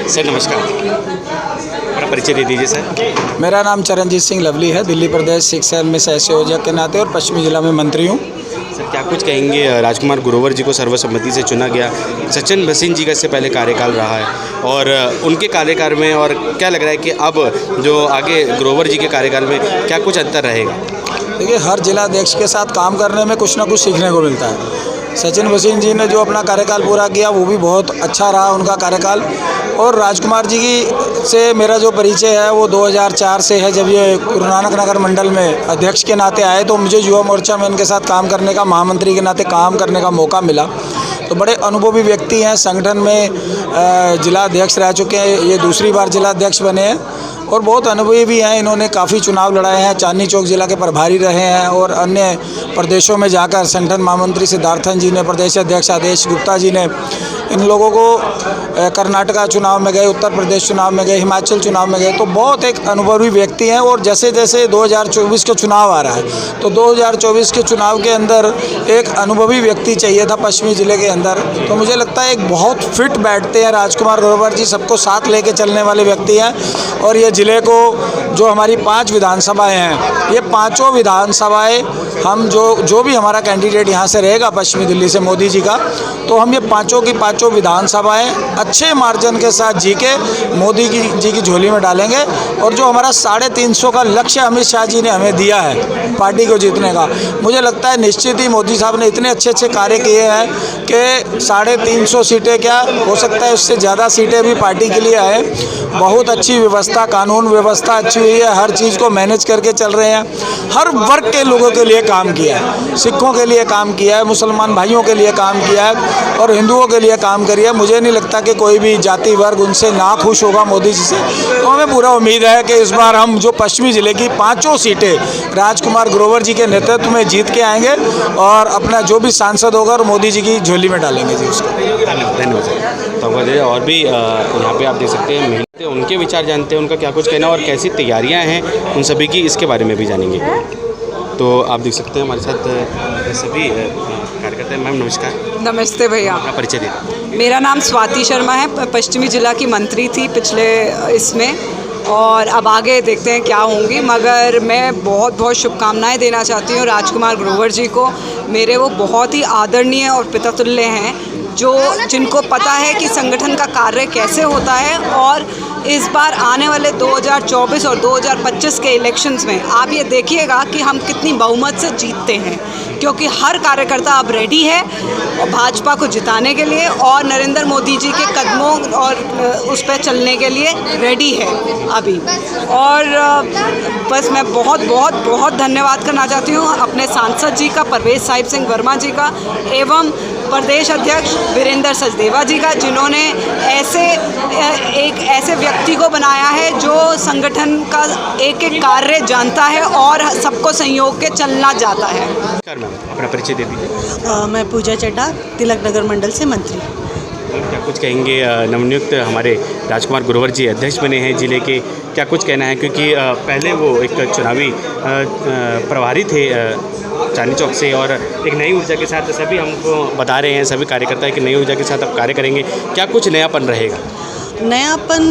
सर नमस्कार, अपना परिचय दे दीजिए सर। मेरा नाम चरणजीत सिंह लवली है, दिल्ली प्रदेश सिख सेल में सहसंयोजक के नाते और पश्चिमी जिला में मंत्री हूँ। सर क्या कुछ कहेंगे, राजकुमार ग्रोवर जी को सर्वसम्मति से चुना गया, सचिन भसीन जी का इससे पहले कार्यकाल रहा है और उनके कार्यकाल में, और क्या लग रहा है कि अब जो आगे ग्रोवर जी के कार्यकाल में क्या कुछ अंतर रहेगा? देखिए, हर जिला अध्यक्ष के साथ काम करने में कुछ ना कुछ सीखने को मिलता है। सचिन भसीन जी ने जो अपना कार्यकाल पूरा किया वो भी बहुत अच्छा रहा उनका कार्यकाल। और राजकुमार जी की से मेरा जो परिचय है वो 2004 से है, जब ये गुरु नानक नगर मंडल में अध्यक्ष के नाते आए तो मुझे युवा मोर्चा में इनके साथ काम करने का, महामंत्री के नाते काम करने का मौका मिला। तो बड़े अनुभवी व्यक्ति हैं, संगठन में जिला अध्यक्ष रह चुके हैं, ये दूसरी बार जिला अध्यक्ष बने हैं और बहुत अनुभवी भी हैं। इन्होंने काफ़ी चुनाव लड़ाए हैं, चांदनी चौक जिला के प्रभारी रहे हैं और अन्य प्रदेशों में जाकर संगठन महामंत्री सिद्धार्थन जी ने, प्रदेश अध्यक्ष आदेश गुप्ता जी ने इन लोगों को कर्नाटका चुनाव में गए, उत्तर प्रदेश चुनाव में गए, हिमाचल चुनाव में गए। तो बहुत एक अनुभवी व्यक्ति हैं। और जैसे जैसे 2024 के चुनाव आ रहा है तो 2024 के चुनाव के अंदर एक अनुभवी व्यक्ति चाहिए था पश्चिमी जिले के अंदर। तो मुझे लगता है एक बहुत फिट बैठते हैं राजकुमार ग्रोवर जी, सबको साथ लेके चलने वाले व्यक्ति हैं। और ये ज़िले को जो हमारी 5 विधानसभाएँ हैं, ये 5 विधानसभाएँ हम जो भी हमारा कैंडिडेट यहाँ से रहेगा पश्चिमी दिल्ली से मोदी जी का, तो हम ये 5 की 5 विधानसभाएं अच्छे मार्जिन के साथ जी के मोदी जी की झोली में डालेंगे। और जो हमारा 350 का लक्ष्य अमित शाह जी ने हमें दिया है पार्टी को जीतने का, मुझे लगता है निश्चित ही मोदी साहब ने इतने अच्छे अच्छे कार्य किए हैं कि 350 सीटें क्या हो सकता है उससे ज़्यादा सीटें भी पार्टी के लिए आए। बहुत अच्छी व्यवस्था व्यवस्था, कानून व्यवस्था अच्छी हुई है, हर चीज़ को मैनेज करके चल रहे हैं। हर वर्ग के लोगों के लिए काम किया है, सिखों के लिए काम किया है, मुसलमान भाइयों के लिए काम किया है और हिंदुओं के लिए काम करी है। मुझे नहीं लगता कि कोई भी जाति वर्ग उनसे ना खुश होगा मोदी जी से। तो हमें पूरा उम्मीद है कि इस बार हम जो पश्चिमी ज़िले की 5 सीटें राजकुमार ग्रोवर जी के नेतृत्व में जीत के आएंगे और अपना जो भी सांसद होगा और मोदी जी की झोली में डालेंगे जी उसको। धन्यवाद सर। और भी यहाँ पे आप देख सकते हैं महिला, उनके विचार जानते हैं, उनका क्या कुछ कहना और कैसी तैयारियाँ हैं उन सभी की, इसके बारे में भी जानेंगे। तो आप देख सकते हैं हमारे साथ सभी कार्यकर्ता हैं। मैम नमस्कार। नमस्ते भैया। अपना परिचय दें। मेरा नाम स्वाति शर्मा है, पश्चिमी जिला की मंत्री थी पिछले इसमें, और अब आगे देखते हैं क्या होंगी, मगर मैं बहुत बहुत शुभकामनाएं देना चाहती हूँ राजकुमार ग्रोवर जी को। मेरे वो बहुत ही आदरणीय और पितातुल्य हैं, जिनको पता है कि संगठन का कार्य कैसे होता है। और इस बार आने वाले 2024 और 2025 के इलेक्शंस में आप ये देखिएगा कि हम कितनी बहुमत से जीतते हैं, क्योंकि हर कार्यकर्ता अब रेडी है भाजपा को जिताने के लिए और नरेंद्र मोदी जी के कदमों और उस पर चलने के लिए रेडी है अभी। और बस मैं बहुत बहुत बहुत धन्यवाद करना चाहती हूँ अपने सांसद जी का, परवेज साहिब सिंह वर्मा जी का, एवं प्रदेश अध्यक्ष वीरेंद्र सचदेवा जी का, जिन्होंने एक ऐसे व्यक्ति को बनाया है जो संगठन का एक एक कार्य जानता है और सबको संयोग के चलना जाता है। अपना परिचय दे दीजिए। मैं पूजा चड्ढा, तिलक नगर मंडल से मंत्री। क्या कुछ कहेंगे, नवनियुक्त हमारे राजकुमार ग्रोवर जी अध्यक्ष बने हैं जिले के, क्या कुछ कहना है? क्योंकि पहले वो एक चुनावी प्रभारी थे चांदनी चौक से, और एक नई ऊर्जा के साथ सभी हमको बता रहे हैं, सभी कार्यकर्ता कि नई ऊर्जा के साथ अब कार्य करेंगे। क्या कुछ नयापन रहेगा? नयापन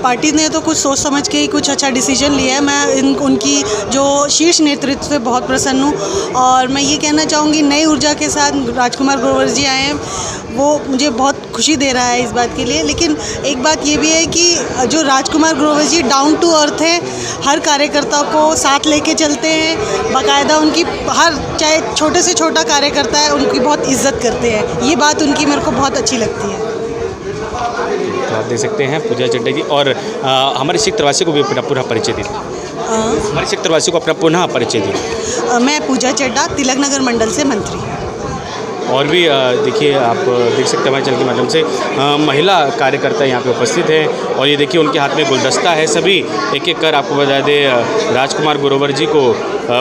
पार्टी ने तो कुछ सोच समझ के ही कुछ अच्छा डिसीजन लिया है। मैं उनकी जो शीर्ष नेतृत्व से बहुत प्रसन्न हूँ, और मैं ये कहना चाहूँगी नई ऊर्जा के साथ राजकुमार ग्रोवर जी आए हैं, वो मुझे बहुत खुशी दे रहा है इस बात के लिए। लेकिन एक बात ये भी है कि जो राजकुमार ग्रोवर जी डाउन टू अर्थ हैं, हर कार्यकर्ता को साथ लेके चलते हैं, बाकायदा उनकी हर चाहे छोटे से छोटा कार्यकर्ता है उनकी बहुत इज्जत करते हैं। ये बात उनकी मेरे को बहुत अच्छी लगती है। तो आप देख सकते हैं पूजा चड्ढा जी, और हमारे सिख प्रवासी को भी अपना पूरा परिचय दीजिए। हमारे सिख प्रवासी को अपना पुनः परिचय दीजिए। मैं पूजा चड्ढा, तिलक नगर मंडल से मंत्री। और भी देखिए, आप देख सकते हैं हमारे चैनल के माध्यम से महिला कार्यकर्ता यहाँ पे उपस्थित हैं, और ये देखिए उनके हाथ में गुलदस्ता है। सभी एक एक कर आपको बता दें राजकुमार ग्रोवर जी को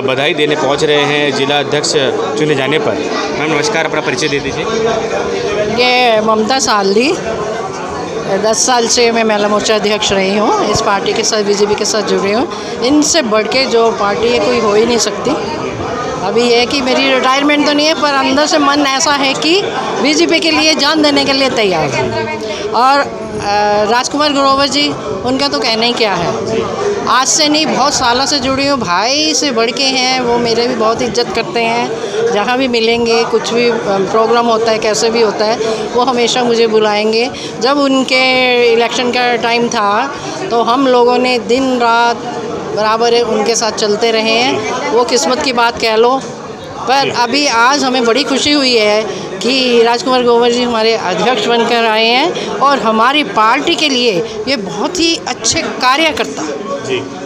बधाई देने पहुँच रहे हैं जिला अध्यक्ष चुने जाने पर। मैम नमस्कार, अपना परिचय दे दीजिए। ये ममता सालदी, 10 साल से मैं महिला मोर्चा अध्यक्ष रही हूँ। इस पार्टी के साथ, बीजेपी के साथ जुड़ी हूँ। इनसे बढ़ के जो पार्टी है कोई हो ही नहीं सकती। अभी ये है कि मेरी रिटायरमेंट तो नहीं है, पर अंदर से मन ऐसा है कि बीजेपी के लिए जान देने के लिए तैयार है। और राजकुमार ग्रोवर जी, उनका तो कहना ही क्या है। आज से नहीं, बहुत सालों से जुड़ी हूँ, भाई से बढ़ के हैं वो। मेरे भी बहुत इज्जत करते हैं, जहाँ भी मिलेंगे, कुछ भी प्रोग्राम होता है, कैसे भी होता है, वो हमेशा मुझे बुलाएंगे। जब उनके इलेक्शन का टाइम था तो हम लोगों ने दिन रात बराबर उनके साथ चलते रहे हैं। वो किस्मत की बात कह लो, पर अभी आज हमें बड़ी खुशी हुई है कि राजकुमार ग्रोवर जी हमारे अध्यक्ष बनकर आए हैं, और हमारी पार्टी के लिए ये बहुत ही अच्छे कार्यकर्ता,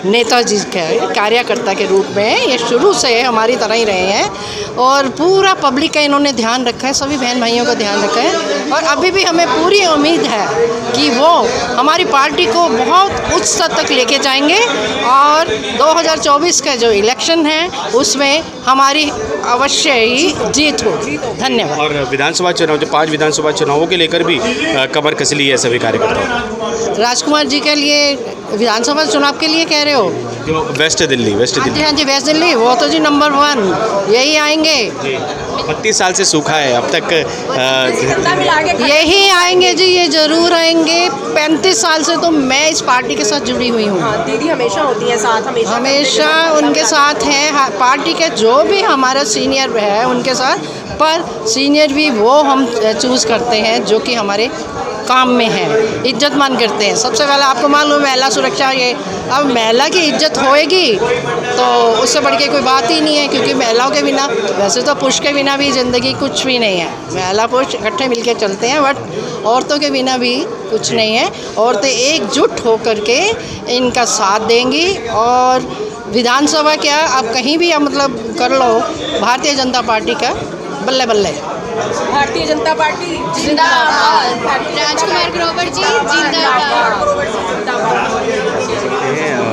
नेताजी के कार्यकर्ता के रूप में ये शुरू से हमारी तरह ही रहे हैं, और पूरा पब्लिक का इन्होंने ध्यान रखा है, सभी बहन भाइयों का ध्यान रखा है। और अभी भी हमें पूरी उम्मीद है कि वो हमारी पार्टी को बहुत उच्च स्तर तक लेके जाएंगे, और 2024 का जो इलेक्शन है उसमें हमारी अवश्य ही जीत होगी। धन्यवाद। और विधानसभा चुनाव, जो 5 विधानसभा चुनावों के लेकर भी कमर कस ली है सभी कार्यकर्ताओं। राजकुमार जी के लिए विधानसभा चुनाव के लिए कह रहे हो? जो वेस्ट दिल्ली। हाँ जी, वेस्ट दिल्ली, वो तो जी नंबर 1 यही आएंगे। 32 साल से सूखा है अब तक, यही आएंगे जी, ये जरूर आएंगे। 35 साल से तो मैं इस पार्टी के साथ जुड़ी हुई हूँ। दीदी हमेशा होती है साथ, हमेशा उनके साथ हैं। पार्टी के जो भी हमारा सीनियर है उनके साथ, पर सीनियर भी वो हम चूज़ करते हैं जो कि हमारे काम में है, इज्जत मान करते हैं। सबसे पहले आपको मालूम है महिला सुरक्षा, ये अब महिला की इज्जत होएगी तो उससे बढ़ के कोई बात ही नहीं है, क्योंकि महिलाओं के बिना, वैसे तो पुरुष के बिना भी ज़िंदगी कुछ भी नहीं है, महिला पुरुष इकट्ठे मिलके चलते हैं, बट औरतों के बिना भी कुछ नहीं है। औरतें एकजुट होकर के इनका साथ देंगी और विधानसभा क्या आप कहीं भी आप मतलब कर लो, भारतीय जनता पार्टी का बल्ले बल्ले। भारतीय जनता पार्टी जिंदाबाद, राजकुमार ग्रोवर जी जिंदाबाद।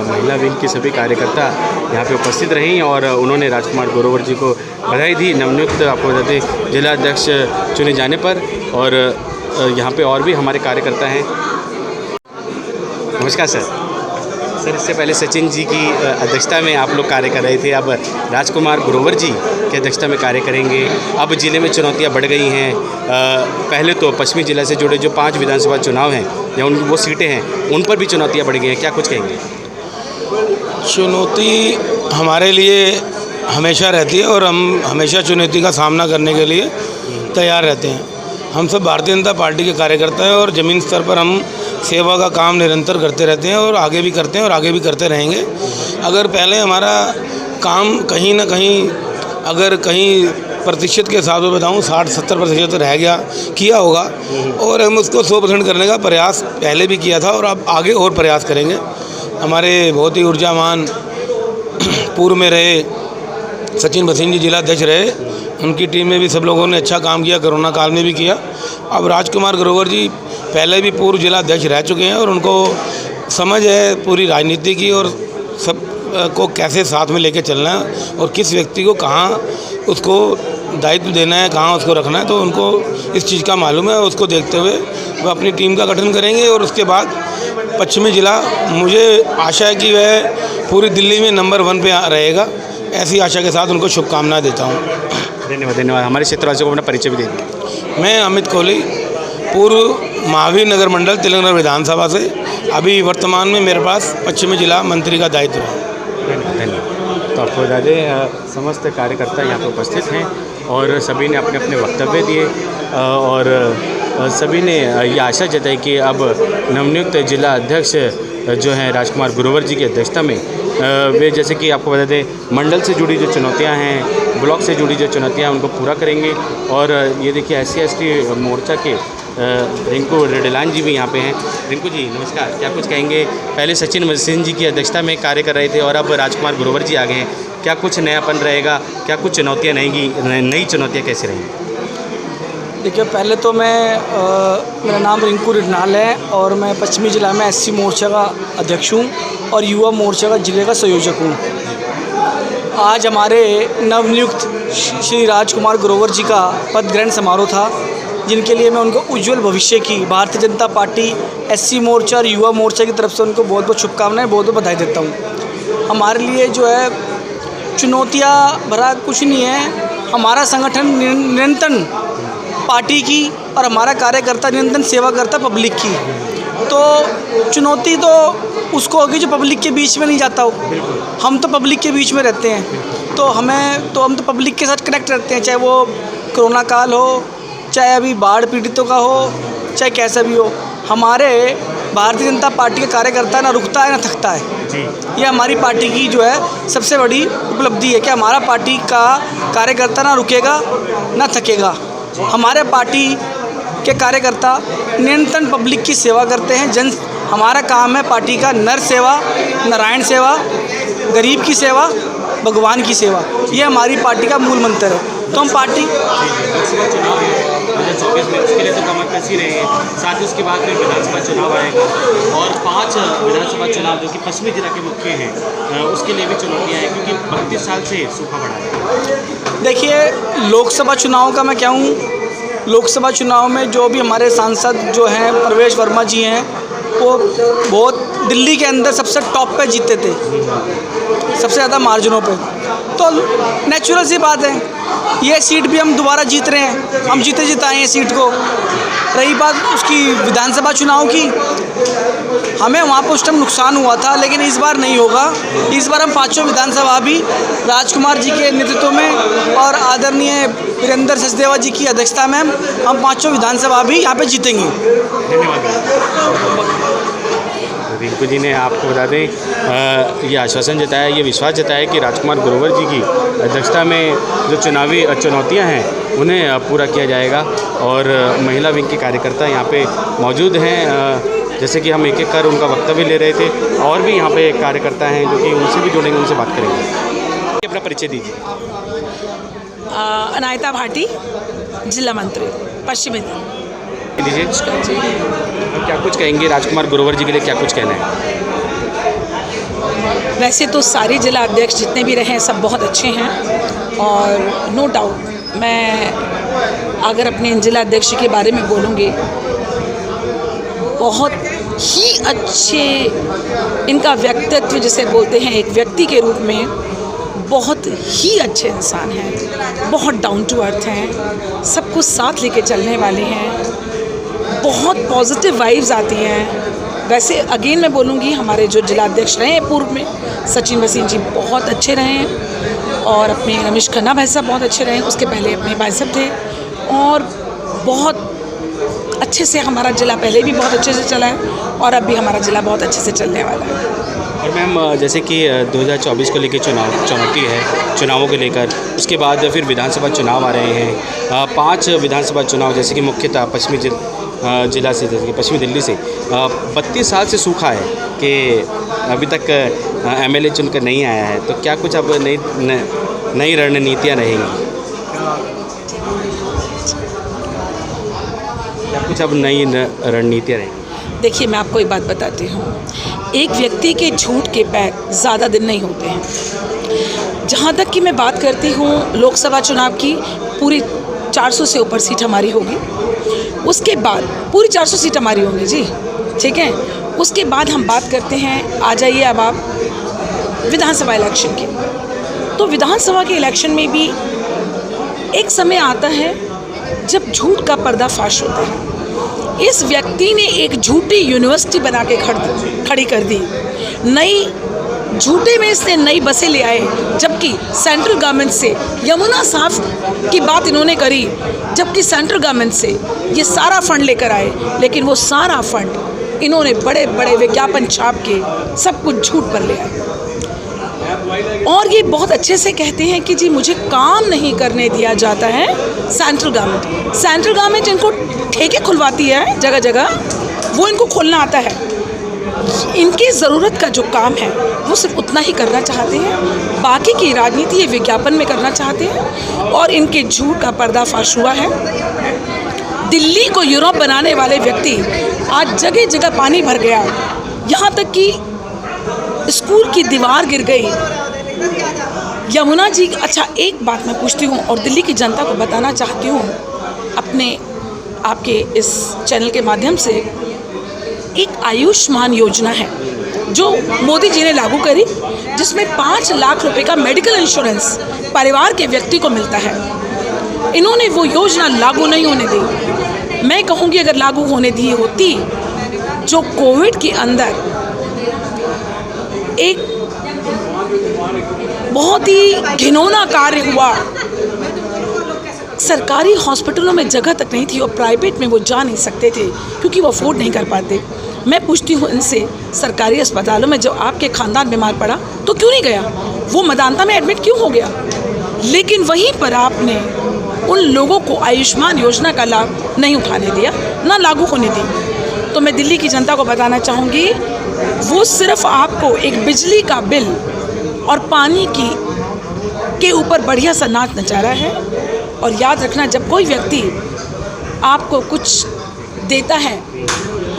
महिला विंग के सभी कार्यकर्ता यहाँ पे उपस्थित रहीं और उन्होंने राजकुमार ग्रोवर जी को बधाई दी नवनियुक्त, आपको बता दें, जिला अध्यक्ष चुने जाने पर। और यहाँ पे और भी हमारे कार्यकर्ता हैं। नमस्कार सर। सर, इससे पहले सचिन जी की अध्यक्षता में आप लोग कार्य कर रहे थे, अब राजकुमार ग्रोवर जी की अध्यक्षता में कार्य करेंगे। अब ज़िले में चुनौतियां बढ़ गई हैं। पहले तो पश्चिमी जिला से जुड़े जो 5 विधानसभा चुनाव हैं या उन वो सीटें हैं, उन पर भी चुनौतियां बढ़ गई हैं, क्या कुछ कहेंगे? चुनौती हमारे लिए हमेशा रहती है और हम हमेशा चुनौती का सामना करने के लिए तैयार रहते हैं। हम सब भारतीय जनता पार्टी के कार्यकर्ता हैं और ज़मीन स्तर पर हम सेवा का काम निरंतर करते रहते हैं और आगे भी करते हैं और आगे भी करते रहेंगे। अगर पहले हमारा काम कहीं ना कहीं, अगर कहीं प्रतिशत के हिसाब से बताऊँ 60-70% रह गया, किया होगा, और हम उसको 100% करने का प्रयास पहले भी किया था और अब आगे और प्रयास करेंगे। हमारे बहुत ही ऊर्जावान पूर्व में रहे सचिन भसीन जी जिला अध्यक्ष रहे, उनकी टीम में भी सब लोगों ने अच्छा काम किया, कोरोना काल में भी किया। अब राजकुमार ग्रोवर जी पहले भी पूर्व जिला अध्यक्ष रह चुके हैं और उनको समझ है पूरी राजनीति की और सब को कैसे साथ में लेके चलना है और किस व्यक्ति को कहाँ उसको दायित्व देना है, कहाँ उसको रखना है, तो उनको इस चीज़ का मालूम है। उसको देखते हुए वह अपनी टीम का गठन करेंगे और उसके बाद पश्चिमी जिला, मुझे आशा है कि वह पूरी दिल्ली में नंबर 1 पे रहेगा। ऐसी आशा के साथ उनको शुभकामनाएं देता हूँ। धन्यवाद। धन्यवाद। हमारे क्षेत्रवासियों को अपना परिचय भी देंगे। मैं अमित कोहली, पूर्व महावीर नगर मंडल तेलंगाना विधानसभा से, अभी वर्तमान में मेरे पास पश्चिमी जिला मंत्री का दायित्व है। धन्यवाद। तो आपको बता दें, समस्त कार्यकर्ता यहाँ पर उपस्थित हैं और सभी ने अपने अपने वक्तव्य दिए और सभी ने ये आशा जताई कि अब नवनियुक्त जिला अध्यक्ष जो हैं राजकुमार ग्रोवर जी की अध्यक्षता में वे, जैसे कि आपको बता दें, मंडल से जुड़ी जो चुनौतियां हैं, ब्लॉक से जुड़ी जो चुनौतियां हैं, उनको पूरा करेंगे। और ये देखिए SC/ST मोर्चा के रिंकू रेडेलान जी भी यहाँ पे हैं। रिंकू जी नमस्कार, क्या कुछ कहेंगे? पहले सचिन भसीन जी की अध्यक्षता में कार्य कर रहे थे और अब राजकुमार ग्रोवर जी आ गए हैं, क्या कुछ नयापन रहेगा? क्या कुछ चुनौतियाँ नई चुनौतियाँ कैसे रहेंगी? देखिए, पहले तो मेरा नाम रिंकू रेडेलान है और मैं पश्चिमी जिला में SC मोर्चा का अध्यक्ष हूँ और युवा मोर्चा का जिले का संयोजक हूँ। आज हमारे नवनियुक्त श्री राजकुमार ग्रोवर जी का पद ग्रहण समारोह था, जिनके लिए मैं उनको उज्जवल भविष्य की भारतीय जनता पार्टी SC मोर्चा और युवा मोर्चा की तरफ से उनको बहुत बहुत शुभकामनाएं, बहुत बहुत बधाई देता हूँ। हमारे लिए जो है चुनौतियाँ भरा कुछ नहीं है। हमारा संगठन निरंतर पार्टी की और हमारा कार्यकर्ता निरंतर सेवा करता पब्लिक की, तो चुनौती तो उसको होगी जो पब्लिक के बीच में नहीं जाता हो। हम तो पब्लिक के बीच में रहते हैं, तो हम तो पब्लिक के साथ कनेक्ट रहते हैं, चाहे वो कोरोना काल हो, चाहे अभी बाढ़ पीड़ितों का हो, चाहे कैसा भी हो। हमारे भारतीय जनता पार्टी के कार्यकर्ता ना रुकता है ना थकता है। ये हमारी पार्टी की जो है सबसे बड़ी उपलब्धि है कि हमारा पार्टी का कार्यकर्ता ना रुकेगा ना थकेगा। हमारे पार्टी के कार्यकर्ता निरंतर पब्लिक की सेवा करते हैं। हमारा काम है पार्टी का नर सेवा, नारायण सेवा, गरीब की सेवा, भगवान की सेवा। ये हमारी पार्टी का मूल मंत्र है। तो हम पार्टी उसके लिए तो कमर कस ही रहे हैं, साथ ही उसके बाद फिर विधानसभा चुनाव आएगा और 5 विधानसभा चुनाव जो कि पश्चिमी जिला के मुख्य हैं, उसके लिए भी चुनौतियाँ हैं क्योंकि 32 साल से सूखा पड़ा है। देखिए, लोकसभा चुनाव का मैं क्या हूँ, लोकसभा चुनाव में जो भी हमारे सांसद जो हैं प्रवेश वर्मा जी हैं, वो बहुत दिल्ली के अंदर सबसे टॉप पे जीते थे, सबसे ज़्यादा मार्जिनों पे। तो नेचुरल सी बात है, ये सीट भी हम दोबारा जीत रहे हैं, हम जीते जिताए हैं सीट को। रही बात उसकी विधानसभा चुनाव की, हमें वहाँ पर उस टाइम नुकसान हुआ था, लेकिन इस बार नहीं होगा। इस बार हम 5 विधानसभा भी राजकुमार जी के नेतृत्व में और आदरणीय वीरेंद्र सचदेवा जी की अध्यक्षता में हम पाँचों विधानसभा भी यहाँ पे जीतेंगे। रिंकू जी ने आपको बता दें ये आश्वासन जताया, ये विश्वास जताया कि राजकुमार ग्रोवर जी की अध्यक्षता में जो चुनावी चुनौतियां हैं उन्हें पूरा किया जाएगा। और महिला विंग के कार्यकर्ता यहाँ पे मौजूद हैं, जैसे कि हम एक एक कर उनका वक्तव्य ले रहे थे। और भी यहाँ पे कार्यकर्ता हैं जो कि उनसे भी जुड़ेंगे, उनसे बात करेंगे। अपना परिचय दीजिए। अनायता भाटी, जिला मंत्री पश्चिमी दीजिए। क्या कुछ कहेंगे राजकुमार ग्रोवर जी के लिए, क्या कुछ कहना है? वैसे तो सारे जिला अध्यक्ष जितने भी रहे हैं सब बहुत अच्छे हैं और नो डाउट मैं अगर अपने जिला अध्यक्ष के बारे में बोलूँगी, बहुत ही अच्छे इनका व्यक्तित्व जिसे बोलते हैं, एक व्यक्ति के रूप में बहुत ही अच्छे इंसान हैं, बहुत डाउन टू अर्थ हैं, सबको साथ लेके चलने वाले हैं, बहुत पॉजिटिव वाइब्स आती हैं। वैसे अगेन मैं बोलूँगी हमारे जो जिला अध्यक्ष रहे हैं पूर्व में, सचिन वसीम जी बहुत अच्छे रहे हैं और अपने रमेश खन्ना भाई साहब बहुत अच्छे रहे हैं, उसके पहले अपने भाई साहब थे और बहुत अच्छे से हमारा जिला पहले भी बहुत अच्छे से चला है और अब भी हमारा जिला बहुत अच्छे से चलने वाला है। और मैम जैसे कि 2024 को लेकर चुनौती है, चुनावों को लेकर, उसके बाद फिर विधानसभा चुनाव आ रहे हैं, 5 विधानसभा चुनाव जैसे कि मुख्यतः पश्चिमी जिला से, जैसे कि पश्चिमी दिल्ली से 32 साल से सूखा है कि अभी तक MLA चुनकर नहीं आया है, तो क्या कुछ अब नई रणनीतियाँ रहेंगी? क्या कुछ अब नई रणनीतियाँ रहेंगी? देखिए मैं आपको एक बात बताती हूँ, एक व्यक्ति के झूठ के पैर ज़्यादा दिन नहीं होते हैं। जहाँ तक कि मैं बात करती हूँ लोकसभा चुनाव की, पूरी 400 से ऊपर सीट हमारी होगी, उसके बाद पूरी 400 सीट हमारी होंगी जी, ठीक है। उसके बाद हम बात करते हैं, आ जाइए अब आप विधानसभा इलेक्शन की। तो विधानसभा के इलेक्शन में भी एक समय आता है जब झूठ का पर्दाफाश होता है। इस व्यक्ति ने एक झूठी यूनिवर्सिटी बना के खड़ी कर दी, नई झूठे में इसने नई बसें ले आए, जबकि सेंट्रल गवर्नमेंट से यमुना साहब की बात इन्होंने करी, जबकि सेंट्रल गवर्नमेंट से ये सारा फंड लेकर आए, लेकिन वो सारा फंड इन्होंने बड़े बड़े विज्ञापन छाप के सब कुछ झूठ पर ले आए। और ये बहुत अच्छे से कहते हैं कि जी मुझे काम नहीं करने दिया जाता है सेंट्रल गवर्नमेंट इनको ठेके खुलवाती है जगह जगह, वो इनको खोलना आता है। इनकी ज़रूरत का जो काम है वो सिर्फ उतना ही करना चाहते हैं, बाकी की राजनीति ये विज्ञापन में करना चाहते हैं और इनके झूठ का पर्दाफाश हुआ है। दिल्ली को यूरोप बनाने वाले व्यक्ति आज जगह जगह पानी भर गया, यहाँ तक कि स्कूल की दीवार गिर गई। यमुना जी, अच्छा एक बात मैं पूछती हूँ और दिल्ली की जनता को बताना चाहती हूँ अपने आपके इस चैनल के माध्यम से, एक आयुष्मान योजना है जो मोदी जी ने लागू करी, जिसमें 5 लाख रुपए का मेडिकल इंश्योरेंस परिवार के व्यक्ति को मिलता है। इन्होंने वो योजना लागू नहीं होने दी। मैं कहूँगी अगर लागू होने दी होती, जो कोविड के अंदर एक बहुत ही घिनौना कार्य हुआ, सरकारी हॉस्पिटलों में जगह तक नहीं थी और प्राइवेट में वो जा नहीं सकते थे क्योंकि वो अफोर्ड नहीं कर पाते। मैं पूछती हूँ इनसे, सरकारी अस्पतालों में जब आपके ख़ानदान बीमार पड़ा तो क्यों नहीं गया, वो मेदांता में एडमिट क्यों हो गया? लेकिन वहीं पर आपने उन लोगों को आयुष्मान योजना का लाभ नहीं उठाने दिया, ना लागू होने दी। तो मैं दिल्ली की जनता को बताना चाहूँगी, वो सिर्फ आपको एक बिजली का बिल और पानी के ऊपर बढ़िया सा नाच नचा रहा है। और याद रखना, जब कोई व्यक्ति आपको कुछ देता है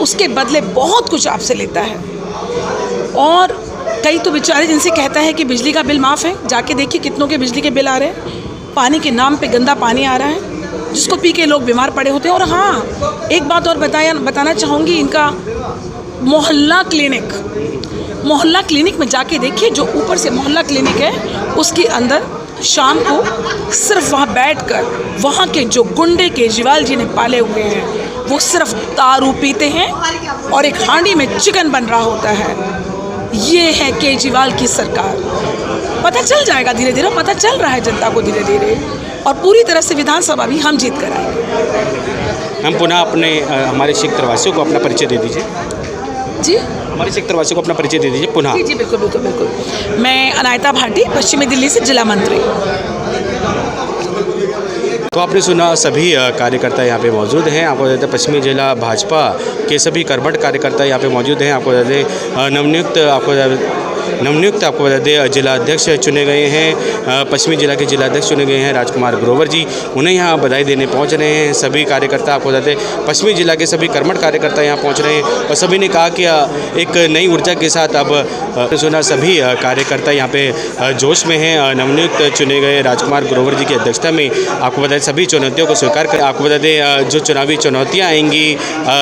उसके बदले बहुत कुछ आपसे लेता है। और कई तो बेचारे जिनसे कहता है कि बिजली का बिल माफ़ है, जाके देखिए कितनों के बिजली के बिल आ रहे हैं, पानी के नाम पे गंदा पानी आ रहा है जिसको पी के लोग बीमार पड़े होते हैं। और हाँ, एक बात और बताना चाहूँगी, इनका मोहल्ला क्लिनिक में जाके देखिए, जो ऊपर से मोहल्ला क्लिनिक है उसके अंदर शाम को सिर्फ वहाँ बैठकर वहाँ के जो गुंडे केजरीवाल जी ने पाले हुए हैं वो सिर्फ दारू पीते हैं और एक हांडी में चिकन बन रहा होता है। ये है केजरीवाल की सरकार। पता चल जाएगा धीरे धीरे, पता चल रहा है जनता को धीरे धीरे, और पूरी तरह से विधानसभा भी हम जीत कर आएंगे। हम पुनः अपने हमारे क्षेत्रवासियों को अपना परिचय दे दीजिए। जी, हमारे क्षेत्रवासियों को अपना परिचय दे दीजिए पुनः। जी बिल्कुल बिल्कुल बिल्कुल। मैं अनायता भाटी, पश्चिमी दिल्ली से जिला मंत्री। तो आपने सुना, सभी कार्यकर्ता यहाँ पे मौजूद हैं। आपको बता दें पश्चिमी जिला भाजपा के सभी कर्मठ कार्यकर्ता यहाँ पे मौजूद हैं। आपको बता दें नवनियुक्त आपको बता दें जिला अध्यक्ष चुने गए हैं, पश्चिमी जिला के जिला अध्यक्ष चुने गए हैं राजकुमार ग्रोवर जी। उन्हें यहाँ बधाई देने पहुँच रहे हैं सभी कार्यकर्ता। आपको बता दें पश्चिमी जिला के सभी कर्मठ कार्यकर्ता यहाँ पहुँच रहे हैं और सभी ने कहा कि एक नई ऊर्जा के साथ अब सुना सभी कार्यकर्ता यहाँ पे जोश में हैं। नवनियुक्त चुने गए राजकुमार ग्रोवर जी की अध्यक्षता में आपको बता दें सभी चुनौतियों को स्वीकार कर, आपको बता दें जो चुनावी चुनौतियाँ आएंगी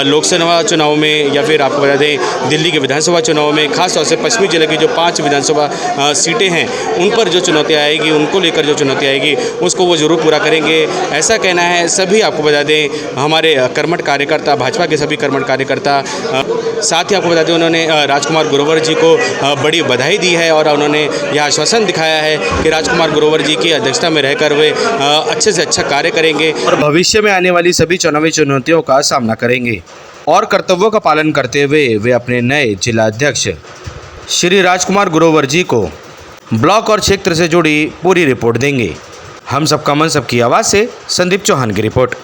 लोकसभा चुनाव में या फिर आपको बता दें दिल्ली के विधानसभा चुनाव में, खासतौर से पश्चिमी जिले की जो 5 विधानसभा सीटें हैं उन पर जो चुनौतियाँ आएगी, उनको लेकर जो चुनौती आएगी उसको वो ज़रूर पूरा करेंगे, ऐसा कहना है सभी। आपको बता दें हमारे कर्मठ कार्यकर्ता, भाजपा के सभी कर्मठ कार्यकर्ता। साथ ही आपको बता दें उन्होंने राजकुमार ग्रोवर जी को बड़ी बधाई दी है और उन्होंने यह आश्वासन दिखाया है कि राजकुमार ग्रोवर जी की अध्यक्षता में रहकर वे अच्छे से अच्छा कार्य करेंगे और भविष्य में आने वाली सभी चुनावी चुनौतियों का सामना करेंगे और कर्तव्यों का पालन करते हुए वे अपने नए जिला अध्यक्ष श्री राजकुमार ग्रोवर जी को ब्लॉक और क्षेत्र से जुड़ी पूरी रिपोर्ट देंगे। हम सबका मन सबकी आवाज़ से संदीप चौहान की रिपोर्ट।